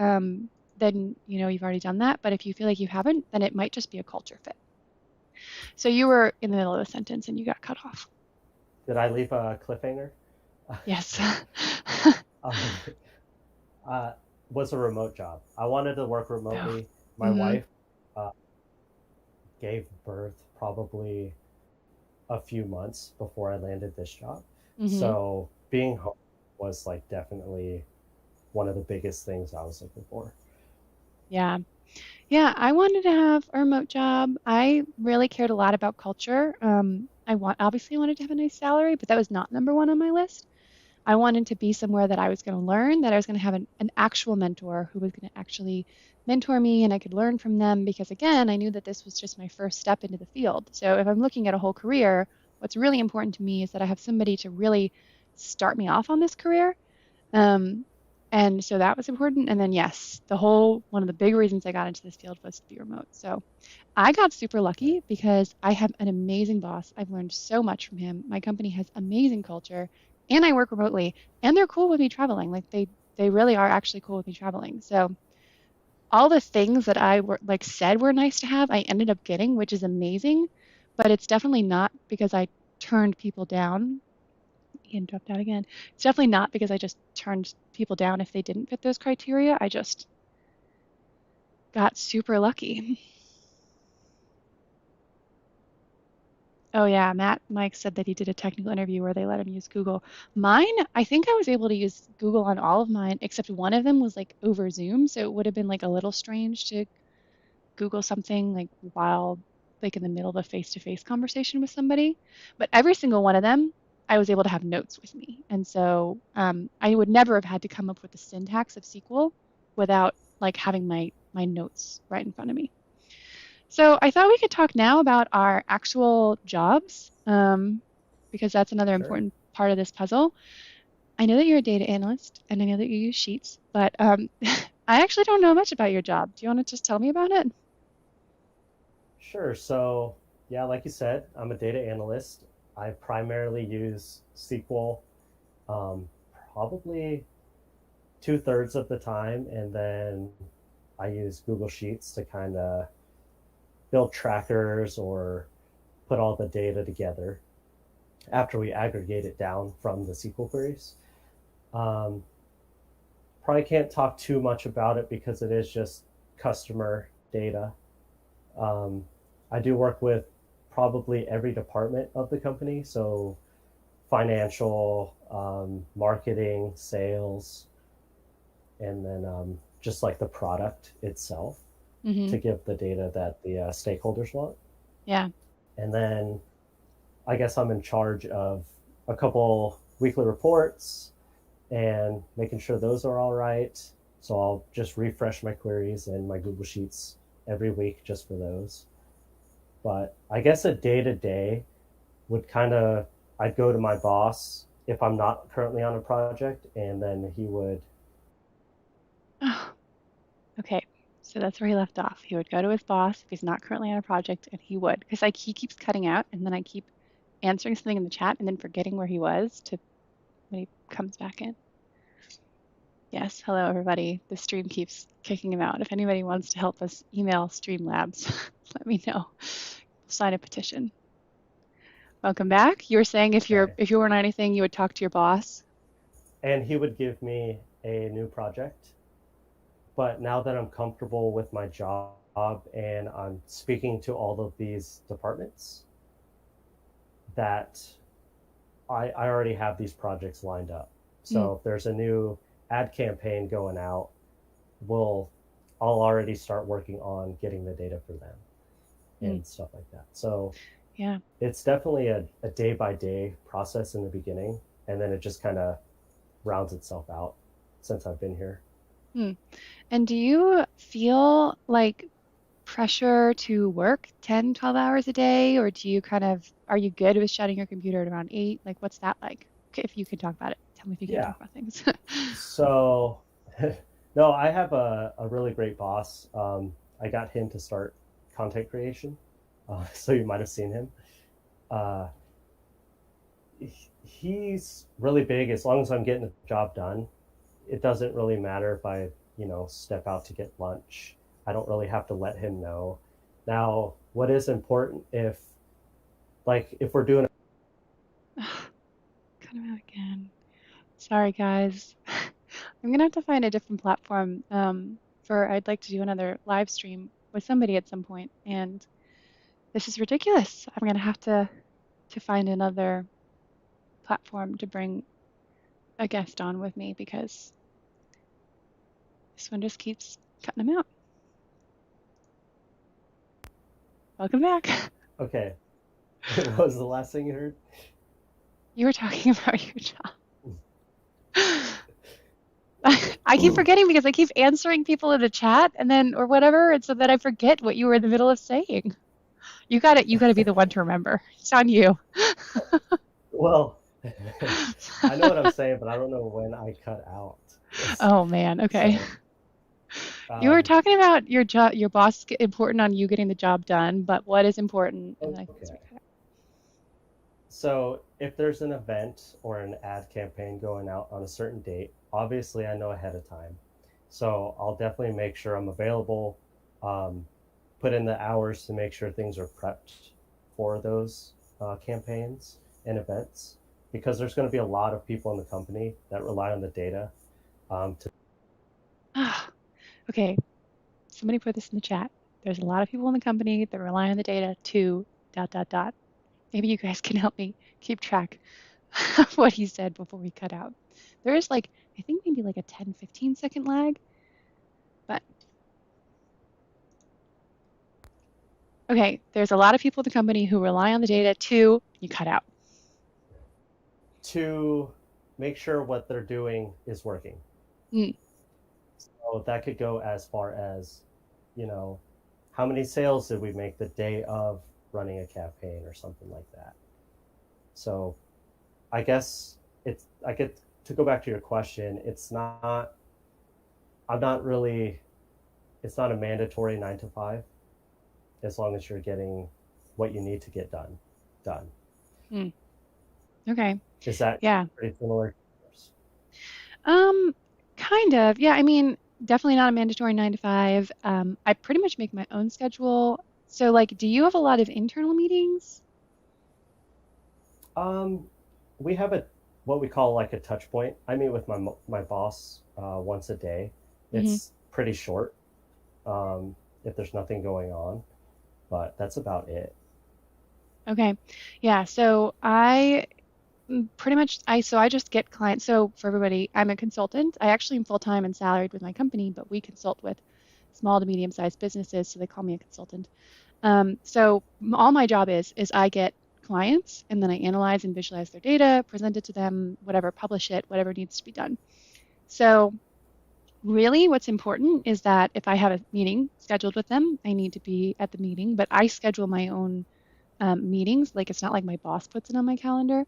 then you know you've already done that. But if you feel like you haven't, then it might just be a culture fit. So you were in the middle of a sentence and you got cut off. did I leave a cliffhanger? Yes. um, uh, was a remote job. I wanted to work Oh. remotely. My Mm-hmm. wife uh, gave birth probably a few months before I landed this job. Mm-hmm. So being home was like definitely one of the biggest things I was looking for. Yeah. Yeah, I wanted to have a remote job. I really cared a lot about culture. Obviously I wanted to have a nice salary, but that was not number one on my list. I wanted to be somewhere that I was going to learn, that I was going to have an actual mentor who was going to actually mentor me and I could learn from them because, again, I knew that this was just my first step into the field. So if I'm looking at a whole career, what's really important to me is that I have somebody to really start me off on this career. Um, and so that was important. And then, yes, one of the big reasons I got into this field was to be remote. So I got super Right. lucky because I have an amazing boss. I've learned so much from him. My company has amazing culture and I work remotely and they're cool with me traveling. Like they really are actually cool with me traveling. So all the things that I were like said were nice to have, I ended up getting, which is amazing, but it's definitely not because I turned people down. Ian dropped out again. It's definitely not because I just turned people down if they didn't fit those criteria. I just got super lucky. Oh yeah, Matt Mike said that he did a technical interview where they let him use Google. Mine, I think I was able to use Google on all of mine, except one of them was like over Zoom, so it would have been like a little strange to Google something like while like in the middle of a face-to-face conversation with somebody. But every single one of them, I was able to have notes with me, and so I would never have had to come up with the syntax of SQL without like having my notes right in front of me. So I thought we could talk now about our actual jobs, because that's another Sure. important part of this puzzle. I know that you're a data analyst, and I know that you use Sheets, but I actually don't know much about your job. Do you want to just tell me about it? Sure. So, yeah, like you said, I'm a data analyst. I primarily use SQL, um, probably 2/3 of the time, and then I use Google Sheets to kind of build trackers or put all the data together after we aggregate it down from the SQL queries. Um, Probably can't talk too much about it because it is just customer data. Um, I do work with probably every department of the company, so financial, marketing, sales, and then just like the product itself Mm-hmm. to give the data that the stakeholders want. Yeah. And then I guess I'm in charge of a couple weekly reports and making sure those are all right. So I'll just refresh my queries in my Google Sheets every week just for those. But I guess a day to day would kind of, I'd go to my boss if I'm not currently on a project, and then he would. Oh, okay. So that's where he left off. He would go to his boss if he's not currently on a project, and he would, because like he keeps cutting out, and then I keep answering something in the chat and then forgetting where he was to when he comes back in. Yes, hello everybody. The stream keeps kicking him out. If anybody wants to help us email Streamlabs, let me know. We'll sign a petition. Welcome back. You were saying Okay. if you weren't on anything, you would talk to your boss. And he would give me a new project. But now that I'm comfortable with my job and I'm speaking to all of these departments, that I already have these projects lined up. Mm, So if there's a new ad campaign going out, we'll I'll already start working on getting the data for them Mm, and stuff like that. So yeah. it's definitely a day by day process in the beginning, and then it just kind of rounds itself out since I've been here. Mm. And do you feel like pressure to work 10, 12 hours a day, or do you kind of, are you good with shutting your computer at around 8? Like, what's that like? Okay, if you can talk about it. Tell me if you can't Yeah. talk about things. So, no, I have a really great boss. I got him to start content creation, so you might have seen him. Uh, he's really big. As long as I'm getting the job done, it doesn't really matter if I, step out to get lunch. I don't really have to let him know. Now, what is important if we're doing Cut him out again. Sorry, guys. I'm gonna have to find a different platform for I'd like to do another live stream with somebody at some point, and this is ridiculous. I'm gonna have to find another platform to bring a guest on with me because this one just keeps cutting them out. Welcome back. okay, what was the last thing you heard? You were talking about your job. I keep forgetting because I keep answering people in the chat and then or whatever, and so that I forget what you were in the middle of saying. You gotta be the one to remember. It's on you. Well, I know what I'm saying, but I don't know when I cut out. Oh man, okay. So, You were um, talking about your job, your boss important on you getting the job done, but what is important? And then I think it's okay. okay. So if there's an event or an ad campaign going out on a certain date, obviously I know ahead of time. So I'll definitely make sure I'm available, um, put in the hours to make sure things are prepped for those campaigns and events, because there's going to be a lot of people in the company that rely on the data to. Ah, okay. Somebody put this in the chat. There's a lot of people in the company that rely on the data to dot dot dot. Maybe you guys can help me keep track of what he said before we cut out. There is like, I think maybe like a 10, 15-second lag, but okay, there's a lot of people in the company who rely on the data to, you cut out. to make sure what they're doing is working. Mm, So that could go as far as, you know, how many sales did we make the day of running a campaign or something like that. So I guess I get to go back to your question. I'm not really, it's not a mandatory 9 to 5 as long as you're getting what you need to get done. mm, okay, Is that yeah. pretty similar? Um, kind of. Yeah, I mean, definitely not a mandatory 9 to 5. I pretty much make my own schedule. So, like, do you have a lot of internal meetings? Um, we have what we call like a touch point. I meet with my boss once a day. Hmm. It's pretty short if there's nothing going on, but that's about it. Okay. Yeah, so pretty much I just get clients. So for everybody, I'm a consultant. I actually am full-time and salaried with my company, but we consult with small to medium-sized businesses, so they call me a consultant. So all my job is I get clients and then I analyze and visualize their data, present it to them, whatever, publish it, whatever needs to be done. So really what's important is that if I have a meeting scheduled with them, I need to be at the meeting, but I schedule my own meetings. Like it's not like my boss puts it on my calendar.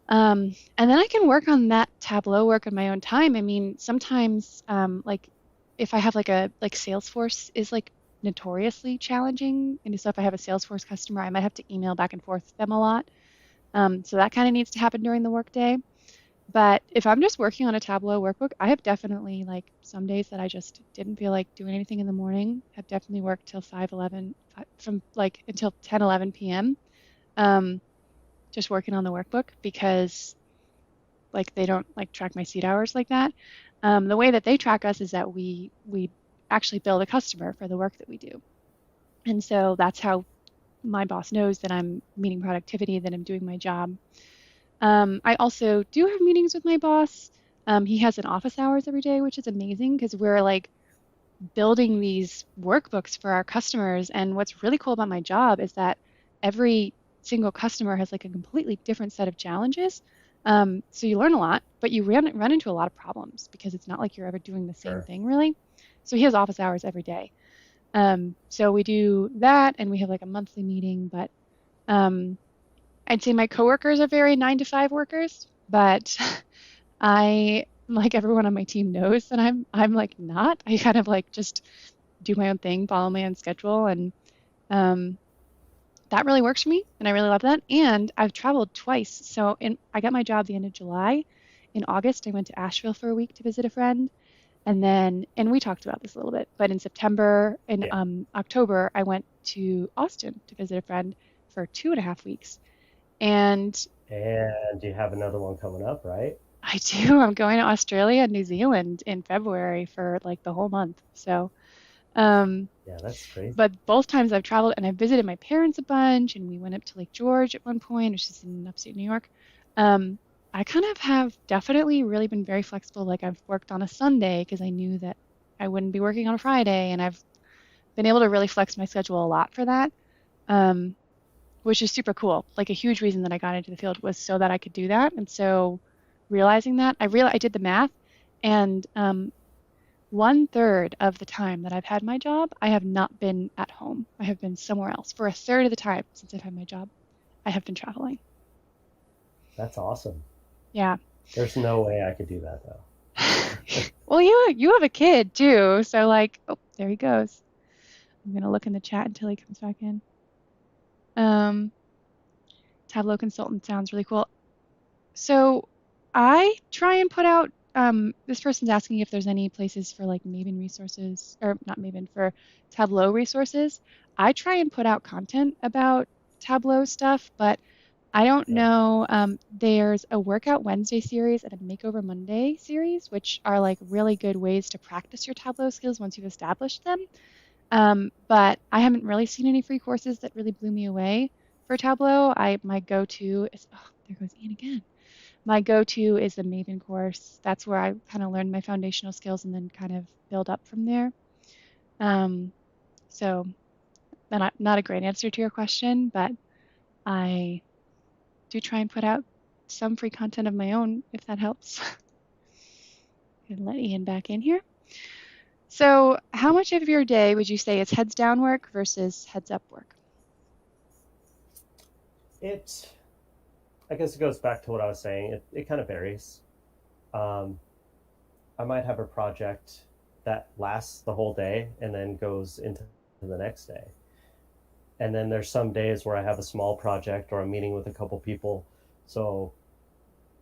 And then I can work on that Tableau work on my own time. I mean, sometimes like if I have like Salesforce is like notoriously challenging. And so if I have a Salesforce customer, I might have to email back and forth with them a lot. So that kind of needs to happen during the workday. But if I'm just working on a Tableau workbook, I have definitely like some days that I just didn't feel like doing anything in the morning. I've definitely worked till 5:11, from like until 10:11 p.m. Um, just working on the workbook because like they don't like track my seat hours like that. The way that they track us is that we actually bill the customer for the work that we do, and so that's how my boss knows that I'm meeting productivity, that I'm doing my job. I also do have meetings with my boss. He has an office hours every day, which is amazing because we're like building these workbooks for our customers. And what's really cool about my job is that every single customer has like a completely different set of challenges. So you learn a lot, but you run into a lot of problems because it's not like you're ever doing the same Sure. thing really. So he has office hours every day. So we do that and we have like a monthly meeting, but um, I'd say my coworkers are very 9 to 5 workers, but I like everyone on my team knows that I'm like not. I kind of like just do my own thing, follow my own schedule, and um, that really works for me, and I really love that. And I've traveled twice. I got my job the end of July. In August, I went to Asheville for a week to visit a friend, and we talked about this a little bit, but in September and Yeah. October, I went to Austin to visit a friend for 2.5 weeks. And And you have another one coming up, right? I do. I'm going to Australia and New Zealand in February for like the whole month. Um, Yeah, that's crazy. but both times I've traveled and I visited my parents a bunch, and we went up to Lake George at one point, which is in upstate New York. Um, I kind of have definitely really been very flexible. Like I've worked on a Sunday because I knew that I wouldn't be working on a Friday, and I've been able to really flex my schedule a lot for that, um, which is super cool. Like a huge reason that I got into the field was so that I could do that. And so realizing that, I did the math, and 1/3 of the time that I've had my job, I have not been at home. I have been somewhere else. For a third of the time since I've had my job, I have been traveling. That's awesome. Yeah. There's no way I could do that though. Well, you have a kid too, so like, oh, there he goes. I'm gonna look in the chat until he comes back in. Um, Tableau consultant sounds really cool. So I try and put out, this person's asking if there's any places for like Maven resources, or not Maven, for Tableau resources. I try and put out content about Tableau stuff, but I don't Yeah. know. There's a Workout Wednesday series and a Makeover Monday series, which are like really good ways to practice your Tableau skills once you've established them. But I haven't really seen any free courses that really blew me away for Tableau. My go-to is, oh, there goes Ian again. My go-to is the Maven course. That's where I kind of learned my foundational skills and then kind of build up from there. Um, so not a great answer to your question, but I do try and put out some free content of my own if that helps. And let Ian back in here. So, how much of your day would you say is heads down work versus heads up work? It, I guess it goes back to what I was saying. It kind of varies. Um, I might have a project that lasts the whole day and then goes into the next day. And then there's some days where I have a small project or I'm meeting with a couple people. So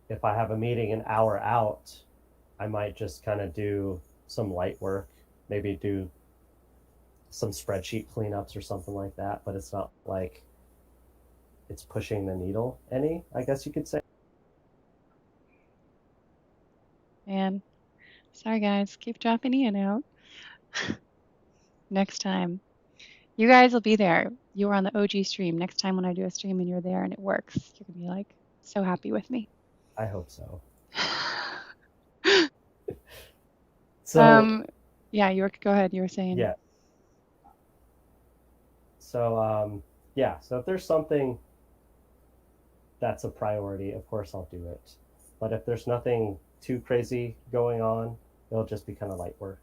if I have a meeting an hour out, I might just kind of do some light work, maybe do some spreadsheet cleanups or something like that. But it's not like it's pushing the needle any, I guess you could say. And sorry guys, keep dropping Ian out. Next time. You guys will be there. You were on the OG stream. Next time when I do a stream and you're there and it works, you're gonna be like so happy with me. I hope so. So Um, yeah, go ahead. You were saying. yeah, yeah. So if there's something that's a priority, of course I'll do it. But if there's nothing too crazy going on, it'll just be kind of light work.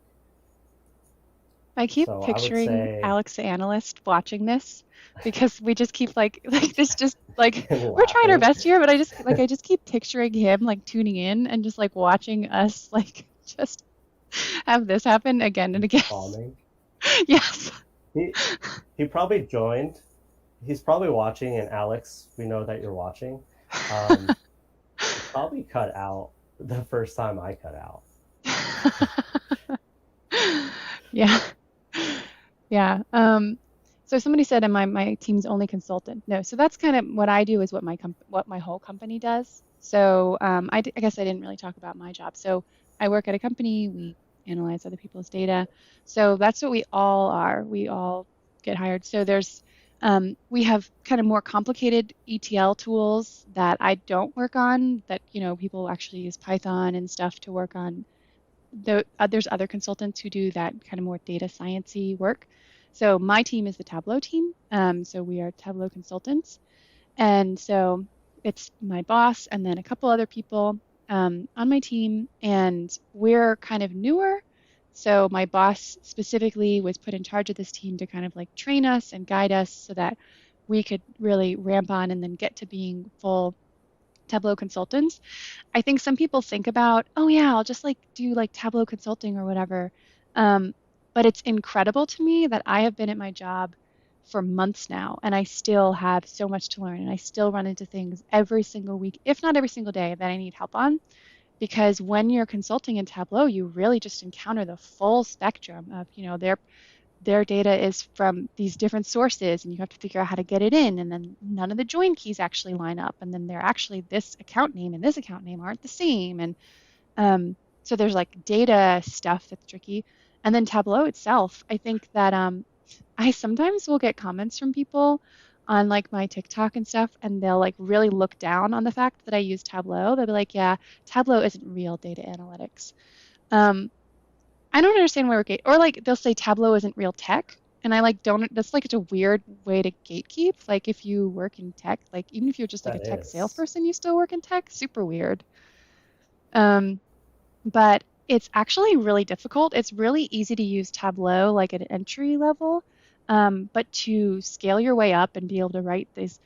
I keep So I would picturing say Alex the analyst watching this because we just keep like this just like and we're trying our laughing, best here, but I just keep picturing him like tuning in and just like watching us like just have this happen again and again. bombing. Yes. He he probably joined. He's probably watching, and Alex, we know that you're watching. You probably cut out the first time I cut out. Yeah. Yeah. So somebody said, "Am I my team's only consultant?" No. So that's kind of what I do is what my whole company does. So I guess I didn't really talk about my job. So I work at a company. We analyze other people's data. So that's what we all are. We all get hired. So there's We have kind of more complicated ETL tools that I don't work on that, people actually use Python and stuff to work on. There's other consultants who do that kind of more data sciencey work. So my team is the Tableau team. So we are Tableau consultants. And so it's my boss and then a couple other people on my team, and we're kind of newer. So my boss specifically was put in charge of this team to kind of like train us and guide us so that we could really ramp on and then get to being full Tableau consultants. I think some people think about, oh yeah, I'll just like do like Tableau consulting or whatever. Um, but it's incredible to me that I have been at my job for months now and I still have so much to learn and I still run into things every single week, if not every single day, that I need help on. Because when you're consulting in Tableau, you really just encounter the full spectrum of, their data is from these different sources and you have to figure out how to get it in, and then none of the join keys actually line up, and then they're actually this account name and this account name aren't the same, and so there's like data stuff that's tricky. And then Tableau itself, I think that I sometimes will get comments from people on like my TikTok and stuff, and they'll like really look down on the fact that I use Tableau. They'll be like, yeah, Tableau isn't real data analytics. um, I don't understand why we're gate, or like they'll say Tableau isn't real tech. And I like don't, that's like it's a weird way to gatekeep. Like if you work in tech, like even if you're just like a That tech is. salesperson, you still work in tech. Super weird. Um, but it's actually really difficult. It's really easy to use Tableau like at an entry level. But to scale your way up and be able to write this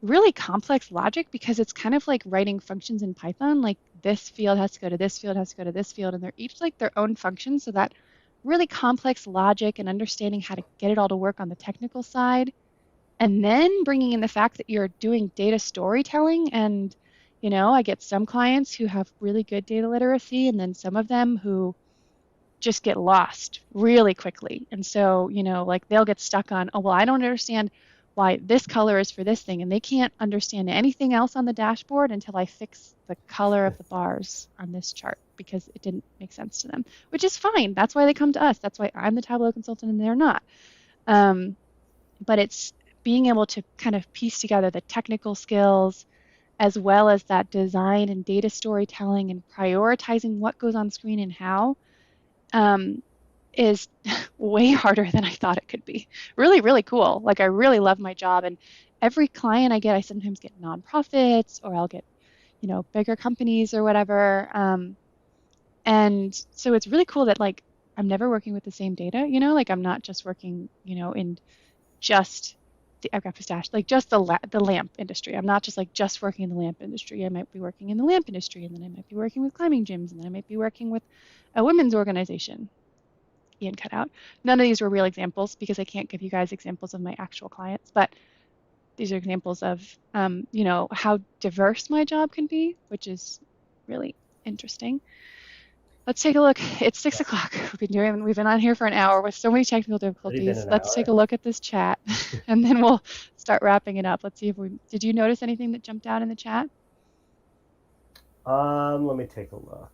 really complex logic, because it's kind of like writing functions in Python, like this field has to go to this field, has to go to this field, and they're each like their own function. So that really complex logic and understanding how to get it all to work on the technical side, and then bringing in the fact that you're doing data storytelling. And, I get some clients who have really good data literacy, and then some of them who just get lost really quickly. And so, like they'll get stuck on, oh, well, I don't understand why this color is for this thing. And they can't understand anything else on the dashboard until I fix the color of the bars on this chart because it didn't make sense to them, which is fine. That's why they come to us. That's why I'm the Tableau consultant and they're not. Um, but it's being able to kind of piece together the technical skills as well as that design and data storytelling and prioritizing what goes on screen and how, um, is way harder than I thought it could be. Really, really cool. Like I really love my job, and every client I get, I sometimes get nonprofits or I'll get, bigger companies or whatever. And so it's really cool that like I'm never working with the same data, like I'm not just working, in just the aircraft pistache, like just the lamp industry. I'm not just like just working in the lamp industry. I might be working in the lamp industry, and then I might be working with climbing gyms, and then I might be working with a women's organization. Ian cut out. None of these were real examples because I can't give you guys examples of my actual clients, but these are examples of, how diverse my job can be, which is really interesting. Let's take a look. It's six Yeah. o'clock. We've been on here for an hour with so many technical Already been difficulties. an Let's take hour. a look at this chat and then we'll start wrapping it up. Let's see if did you notice anything that jumped out in the chat? Let me take a look.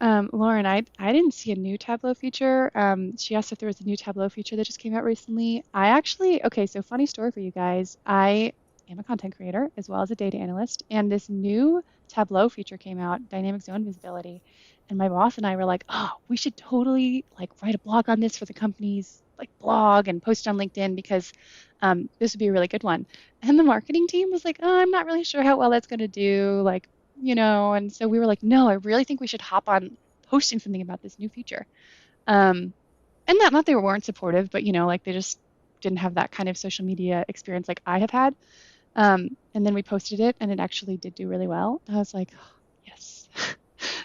Lauren, I didn't see a new Tableau feature. She asked if there was a new Tableau feature that just came out recently. Okay, so funny story for you guys. I am a content creator as well as a data analyst, and this new Tableau feature came out, dynamic zone visibility. And my boss and I were like, oh, we should totally like write a blog on this for the company's like blog and post it on LinkedIn because this would be a really good one. And the marketing team was like, oh, I'm not really sure how well that's going to do. Like, and so we were like, no, I really think we should hop on posting something about this new feature. Um, and not they weren't supportive, but like they just didn't have that kind of social media experience like I have had. And then we posted it, and it actually did do really well. I was like, oh, yes.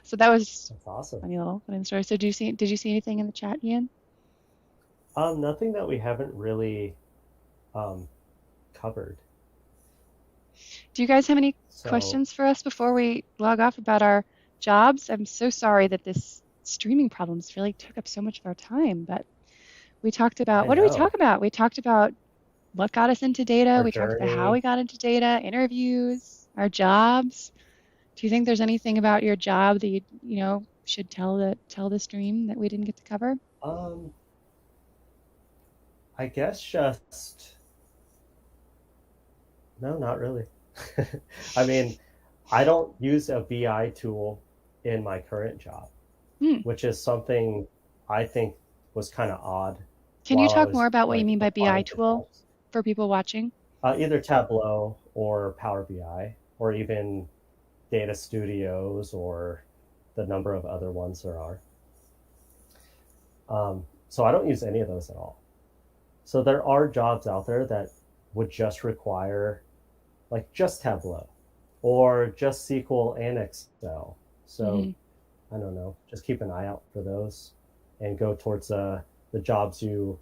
So that was That's awesome. funny story. So did you see anything in the chat, Ian? Nothing that we haven't really um, covered. Do you guys have any So questions for us before we log off about our jobs? I'm so sorry that this streaming problems really took up so much of our time, but we talked about, I what did we talk know about? We talked about what got us into data. our We talked about how we journey. got into data, interviews, our jobs. Do you think there's anything about your job that should tell the stream that we didn't get to cover? Um, I guess just no, not really. I mean, I don't use a BI tool in my current job, Hmm. which is something I think was kind of odd Can you while I talk more was about what you like mean by BI applying to tool jobs. for people watching? Either Tableau or Power BI, or even Data Studios, or the number of other ones there are. So I don't use any of those at all. So there are jobs out there that would just require like just Tableau or just SQL and Excel. So Hmm. I don't know. Just keep an eye out for those and go towards the jobs you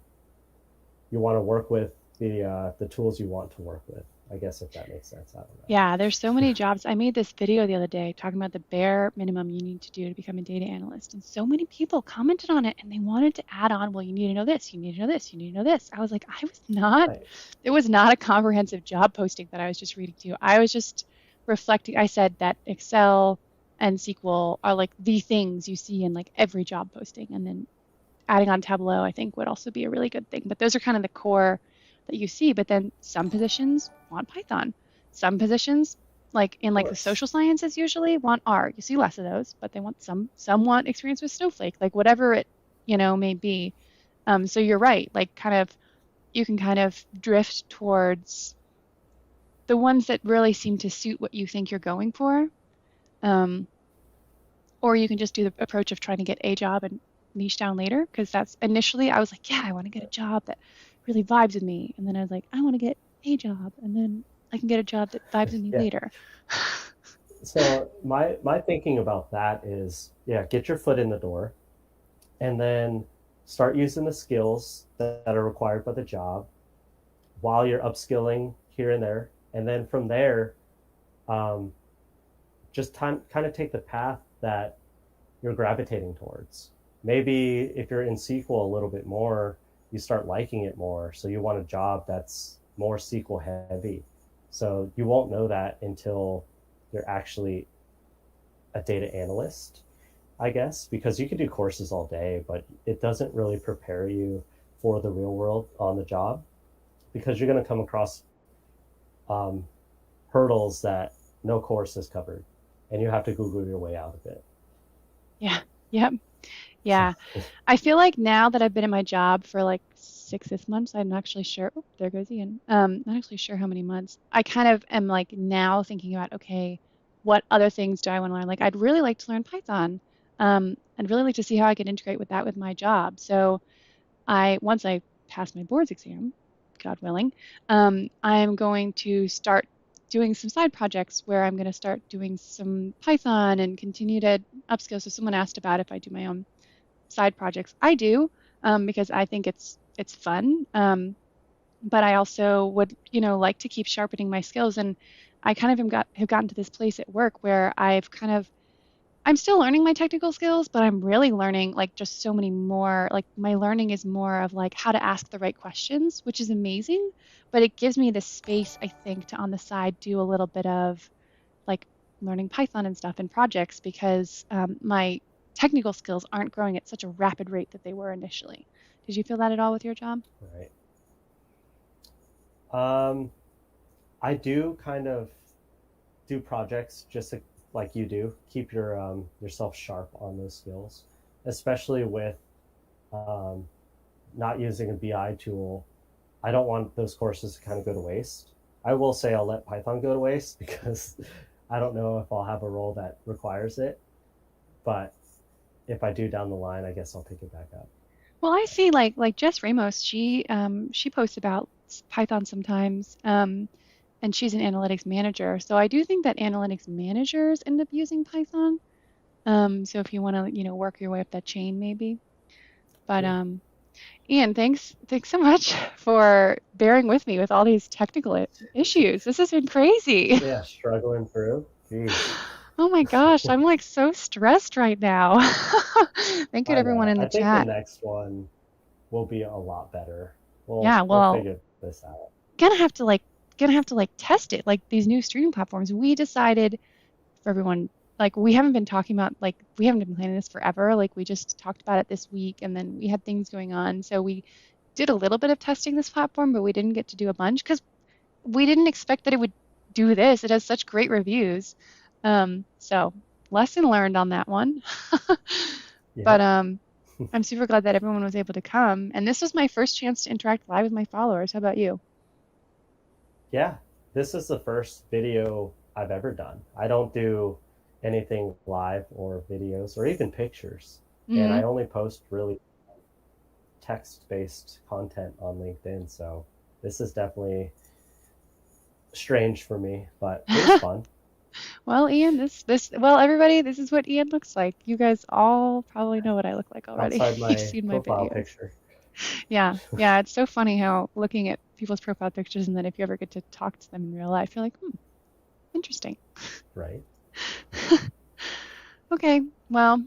want to work with, the tools you want to work with. I guess if that makes sense. I don't know. Yeah, there's so many jobs. I made this video the other day talking about the bare minimum you need to do to become a data analyst. And so many people commented on it and they wanted to add on, well, you need to know this, you need to know this, you need to know this. I was like, Right. it was not a comprehensive job posting that I was just reading to you. I was just reflecting. I said that Excel and SQL are like the things you see in like every job posting. And then adding on Tableau, I think would also be a really good thing. But those are kind of the core that you see. But then some positions want Python. Some positions, like in Of like the course. social sciences, usually want R. You see less of those, but they want some want experience with Snowflake, like whatever it may be. So you're right. Like kind of you can kind of drift towards the ones that really seem to suit what you think you're going for. Um, or you can just do the approach of trying to get a job and niche down later. Because that's initially I was like, yeah, I want to get a job that really vibes with me. And then I was like, I want to get a job. And then I can get a job that vibes with me Yeah. later. So my thinking about that is, yeah, get your foot in the door and then start using the skills that are required by the job while you're upskilling here and there. And then from there, um, just kind of take the path that you're gravitating towards. Maybe if you're in SQL a little bit more, you start liking it more. So you want a job that's more SQL heavy. So you won't know that until you're actually a data analyst, I guess, because you can do courses all day, but it doesn't really prepare you for the real world on the job because you're going to come across um, hurdles that no course has covered, and you have to Google your way out of it. Yeah. Yep. So, Yeah. I feel like now that I've been in my job for like 6 months, I'm not actually sure. Oh, there goes Ian. Not actually sure how many months. I kind of am like now thinking about, okay, what other things do I want to learn? Like, I'd really like to learn Python. I'd really like to see how I could integrate with that with my job. So once I pass my boards exam, God willing, I'm going to start doing some side projects where I'm going to start doing some Python and continue to upskill. So someone asked about if I do my own side projects. I do, because I think it's fun. But I also would, like to keep sharpening my skills. And I kind of have gotten to this place at work where I'm still learning my technical skills, but I'm really learning like just so many more. Like my learning is more of like how to ask the right questions, which is amazing. But it gives me the space, I think, to on the side do a little bit of like learning Python and stuff in projects because my technical skills aren't growing at such a rapid rate that they were initially. Did you feel that at all with your job? right. Um, I do kind of do projects just to, like you do, keep yourself sharp on those skills, especially with um, not using a BI tool. I don't want those courses to kind of go to waste. I will say I'll let Python go to waste because I don't know if I'll have a role that requires it. But if I do down the line, I guess I'll pick it back up. Well, I see like Jess Ramos, she posts about Python sometimes, and she's an analytics manager. So I do think that analytics managers end up using Python. So if you want to, work your way up that chain, maybe. But Yeah. Ian, thanks so much for bearing with me with all these technical issues. This has been crazy. Yeah, struggling through. Jeez. Oh my gosh, I'm like so stressed right now. Thank you to I everyone know. in the I think the chat. next one will be a lot better. We'll Yeah, we'll well, figure this out. gonna have to like test it like these new streaming platforms. We decided for everyone like we haven't been talking about like we haven't been planning this forever. Like we just talked about it this week and then we had things going on. So we did a little bit of testing this platform, but we didn't get to do a bunch because we didn't expect that it would do this. It has such great reviews. So lesson learned on that one. But Yep. I'm super glad that everyone was able to come. And this was my first chance to interact live with my followers. How about you? Yeah. This is the first video I've ever done. I don't do anything live or videos or even pictures. And I Hmm. only post really text based content on LinkedIn. So this is definitely strange for me, but it was fun. Well, Ian, well, everybody, this is what Ian looks like. You guys all probably know what I look like already. Outside You've my seen my profile videos. picture, Yeah, yeah, it's so funny how looking at people's profile pictures and then if you ever get to talk to them in real life, you're like, interesting. right? Okay, well,